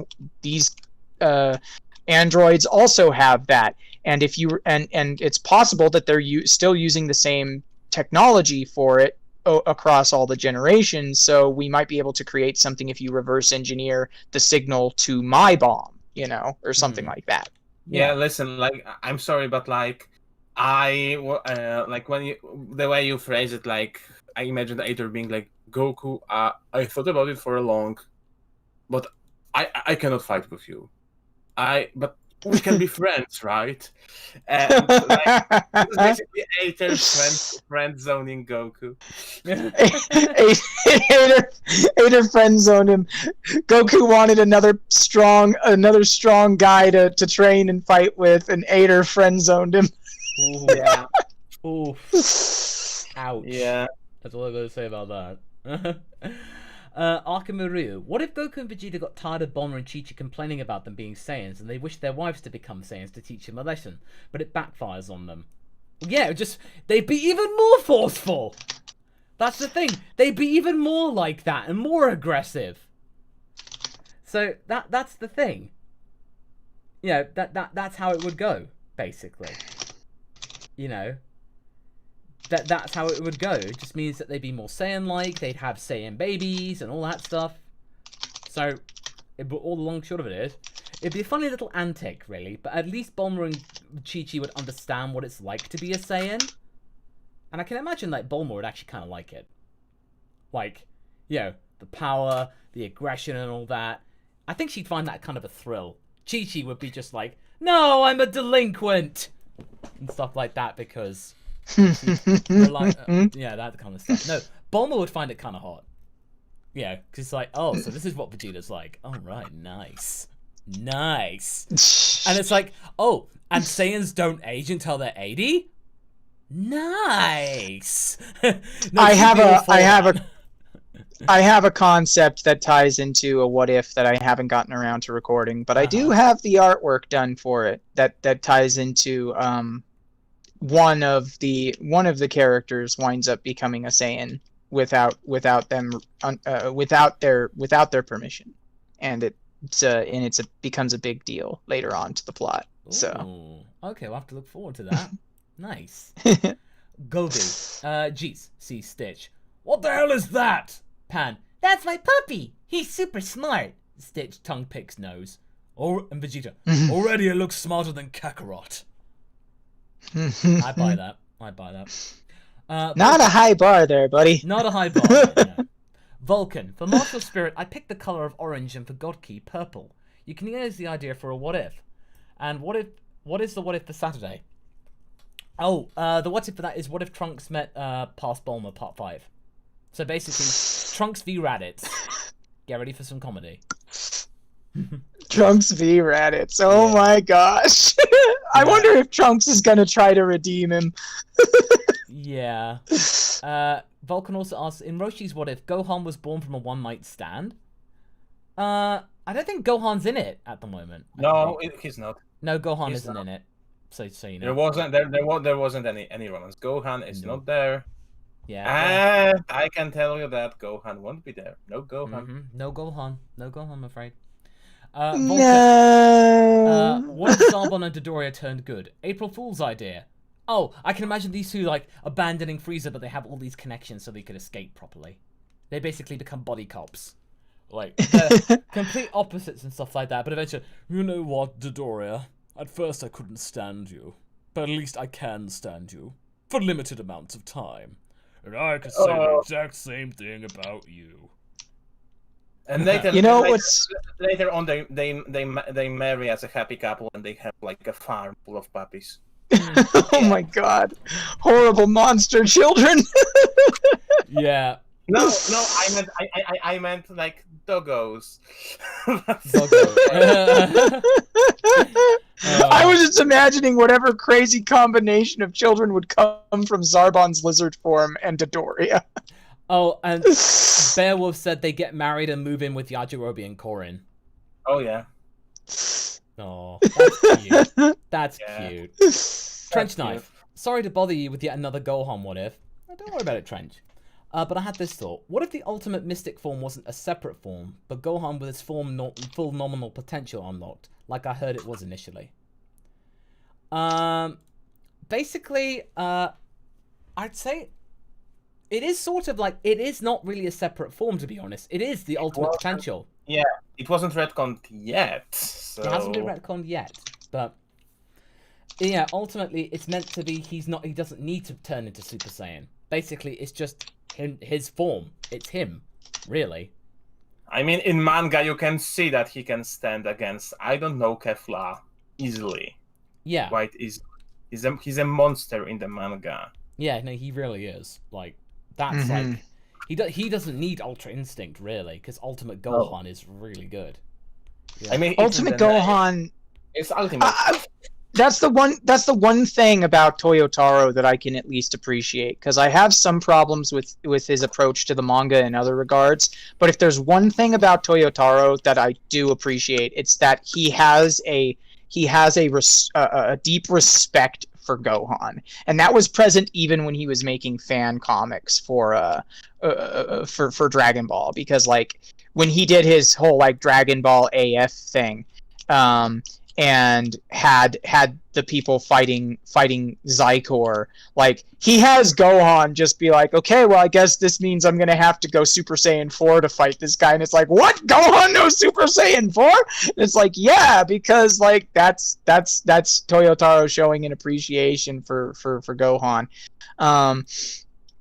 androids also have that, and if you and it's possible that they're still using the same technology for it across all the generations, so we might be able to create something if you reverse engineer the signal to my bomb, you know, or something like that. Yeah, listen, like, I'm sorry, but like like when the way you phrase it, like I imagined Aether being like, Goku, I thought about it for a long, but I cannot fight with you. But we can be friends, right? And like, it's basically Aether's friend zoning Goku. Aether friend zoned him. Goku wanted another strong guy to train and fight with, and Aether friend zoned him. Ooh. Yeah. Ooh. Ouch. Yeah. That's all I gotta say about that. Arkamaru, what if Goku and Vegeta got tired of Bulma and Chi-Chi complaining about them being Saiyans and they wished their wives to become Saiyans to teach them a lesson, but it backfires on them? Yeah, they'd be even more forceful! That's the thing, they'd be even more like that and more aggressive. So that's the thing. You know, that's how it would go, basically. You know? That's how it would go. It just means that they'd be more Saiyan-like, they'd have Saiyan babies and all that stuff. So, all the long short of it is, it'd be a funny little antic, really, but at least Bulma and Chi-Chi would understand what it's like to be a Saiyan. And I can imagine, like, Bulma would actually kind of like it. Like, you know, the power, the aggression and all that. I think she'd find that kind of a thrill. Chi-Chi would be just like, no, I'm a delinquent! And stuff like that, because... yeah, that kind of stuff. No, Bulma would find it kind of hot. Yeah, because it's like, oh, so this is what Vegeta's like. Oh, right, nice. And it's like, oh, and Saiyans don't age until they're 80? Nice. No, I have a concept that ties into a what if that I haven't gotten around to recording, but I do have the artwork done for it that ties into one of the characters winds up becoming a Saiyan without their permission, and it becomes a big deal later on to the plot. Ooh, so okay, we'll have to look forward to that. Nice. Gobi, geez, see Stitch. What the hell is that? Pan, That's my puppy. He's super smart. Stitch tongue picks nose. And Vegeta, already it looks smarter than Kakarot. I buy that. Not a high bar there, buddy. Not a high bar. Yeah. Vulcan, for Martial Spirit, I picked the color of orange, and for God Key, purple. You can use the idea for a what if. And what is the what if for Saturday? Oh, the what if for that is what if Trunks met past Bulma Part 5. So basically, Trunks v Raditz. Get ready for some comedy. Trunks v Raditz. Oh my gosh. I wonder if Trunks is gonna try to redeem him. Yeah. Vulcan also asks, in Roshi's what if, Gohan was born from a one-night stand? I don't think Gohan's in it at the moment. No, he's not. No, Gohan He's isn't not. in it. So you know. There wasn't any romance. Gohan is not there. Yeah. And I can tell you that Gohan won't be there. No Gohan. No Gohan. No Gohan, I'm afraid. No. What if Zarbon and Dodoria turned good? April Fool's idea. Oh, I can imagine these two, like, abandoning Frieza, but they have all these connections so they could escape properly. They basically become body cops. Like, they're complete opposites and stuff like that, but eventually, you know what, Dodoria? At first I couldn't stand you, but at least I can stand you. For limited amounts of time. And I could say the exact same thing about you. And later, You know later on, they marry as a happy couple, and they have like a farm full of puppies. Oh my god. Horrible monster children. Yeah. No, I meant like doggos. Doggo. I was just imagining whatever crazy combination of children would come from Zarbon's lizard form and Dodoria. Oh, and Beowulf said they get married and move in with Yajirobe and Korin. Oh yeah. Oh, that's cute. That's Yeah. cute. Trench Knife. Sorry to bother you with yet another Gohan what if. Don't worry about it, Trench. But I had this thought. What if the ultimate mystic form wasn't a separate form, but Gohan with his full nominal potential unlocked, like I heard it was initially? Basically, I'd say it is sort of like, it is not really a separate form, to be honest. It is the ultimate potential. Yeah, it wasn't retconned yet. So... It hasn't been retconned yet, but yeah, ultimately it's meant to be he doesn't need to turn into Super Saiyan. Basically, it's just his form. It's him, really. I mean, in manga, you can see that he can stand against, I don't know, Kefla easily. Yeah. Quite easily. He's a monster in the manga. Yeah, no, he really is. Like, that's like... He doesn't need Ultra Instinct, really, because Ultimate Gohan is really good. Yeah. I mean, Ultimate Gohan... It's ultimate. That's the one thing about Toyotaro that I can at least appreciate, because I have some problems with his approach to the manga in other regards. But if there's one thing about Toyotaro that I do appreciate, it's that he has a deep respect for Gohan, and that was present even when he was making fan comics for Dragon Ball, because like when he did his whole like Dragon Ball AF thing, and had the people fighting Zykor, like he has Gohan just be like, okay, well I guess this means I'm gonna have to go Super Saiyan 4 to fight this guy, and it's like, what, Gohan knows Super Saiyan 4? And it's like, yeah, because like that's Toyotaro showing an appreciation for Gohan,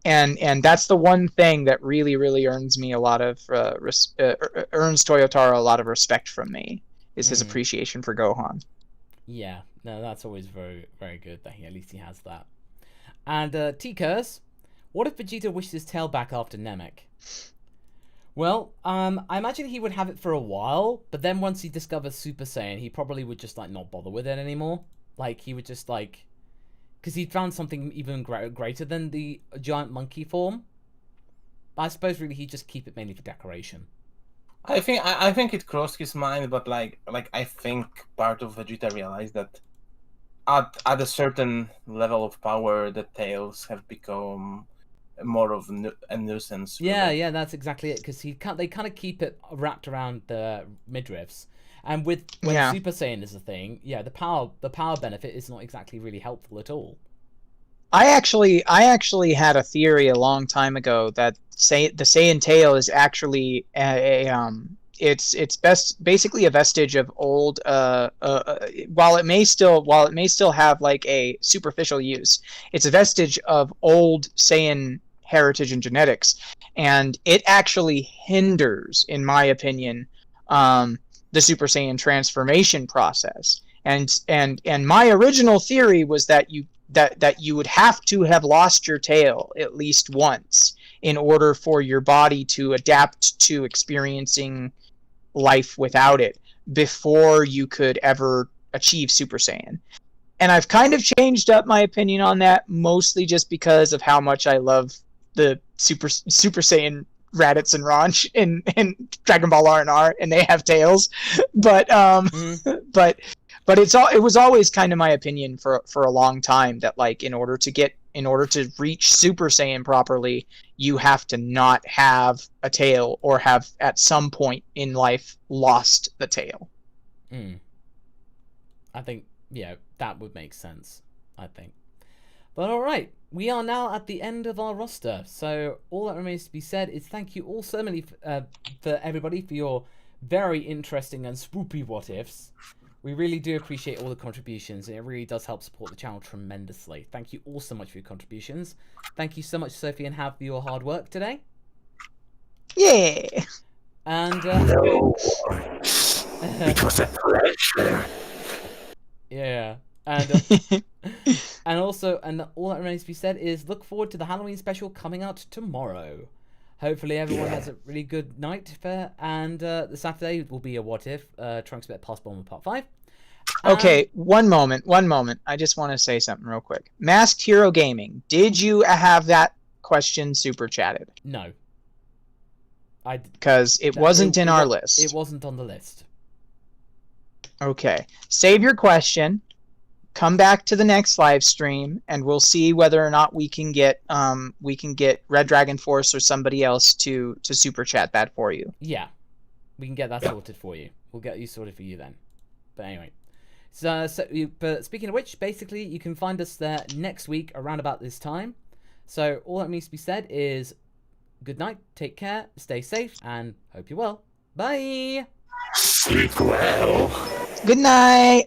and that's the one thing that really earns me a lot of earns Toyotaro a lot of respect from me, is his appreciation for Gohan. Yeah, no, that's always very, very good that at least he has that. And T-Curse, what if Vegeta wished his tail back after Namek? Well, I imagine he would have it for a while, but then once he discovers Super Saiyan, he probably would just like not bother with it anymore. Like he would just like, because he found something even greater than the giant monkey form. I suppose really he'd just keep it mainly for decoration. I think it crossed his mind, but like I think part of Vegeta realized that at a certain level of power, the tails have become more of a nuisance. Yeah, that's exactly it. Because they kind of keep it wrapped around the midriffs, and when Super Saiyan is a thing, yeah, the power benefit is not exactly really helpful at all. I actually had a theory a long time ago that the Saiyan tail is actually it's basically a vestige of old while it may still have like a superficial use, it's a vestige of old Saiyan heritage and genetics, and it actually hinders, in my opinion, the Super Saiyan transformation process. And my original theory was that you would have to have lost your tail at least once in order for your body to adapt to experiencing life without it before you could ever achieve Super Saiyan. And I've kind of changed up my opinion on that, mostly just because of how much I love the Super Saiyan Raditz and Ranch in Dragon Ball R&R, and they have tails. But But it was always kind of my opinion for a long time that like in order to reach Super Saiyan properly, you have to not have a tail or have at some point in life lost the tail. I think that would make sense, I think. But all right, we are now at the end of our roster, so all that remains to be said is thank you all so many for everybody for your very interesting and swoopy what ifs. We really do appreciate all the contributions, and it really does help support the channel tremendously. Thank you all so much for your contributions. Thank you so much, Sophie and Hav, for your hard work today. Yeah. And No, it was a pleasure. yeah, and and all that remains to be said is look forward to the Halloween special coming out tomorrow. hopefully everyone has a really good night fair, and the Saturday will be a what if Trunks Bet Pass Bomber Part 5. Okay, one moment. I just want to say something real quick. Masked Hero Gaming, did you have that question super chatted? No. Because it wasn't in our list. It wasn't on the list. Okay. Save your question. Come back to the next live stream, and we'll see whether or not we can get Red Dragon Force or somebody else to super chat that for you. Yeah, we can get that sorted for you. We'll get you sorted for you then. But anyway, but speaking of which, basically you can find us there next week around about this time. So all that needs to be said is good night, take care, stay safe, and hope you're well. Bye. Sleep well. Good night.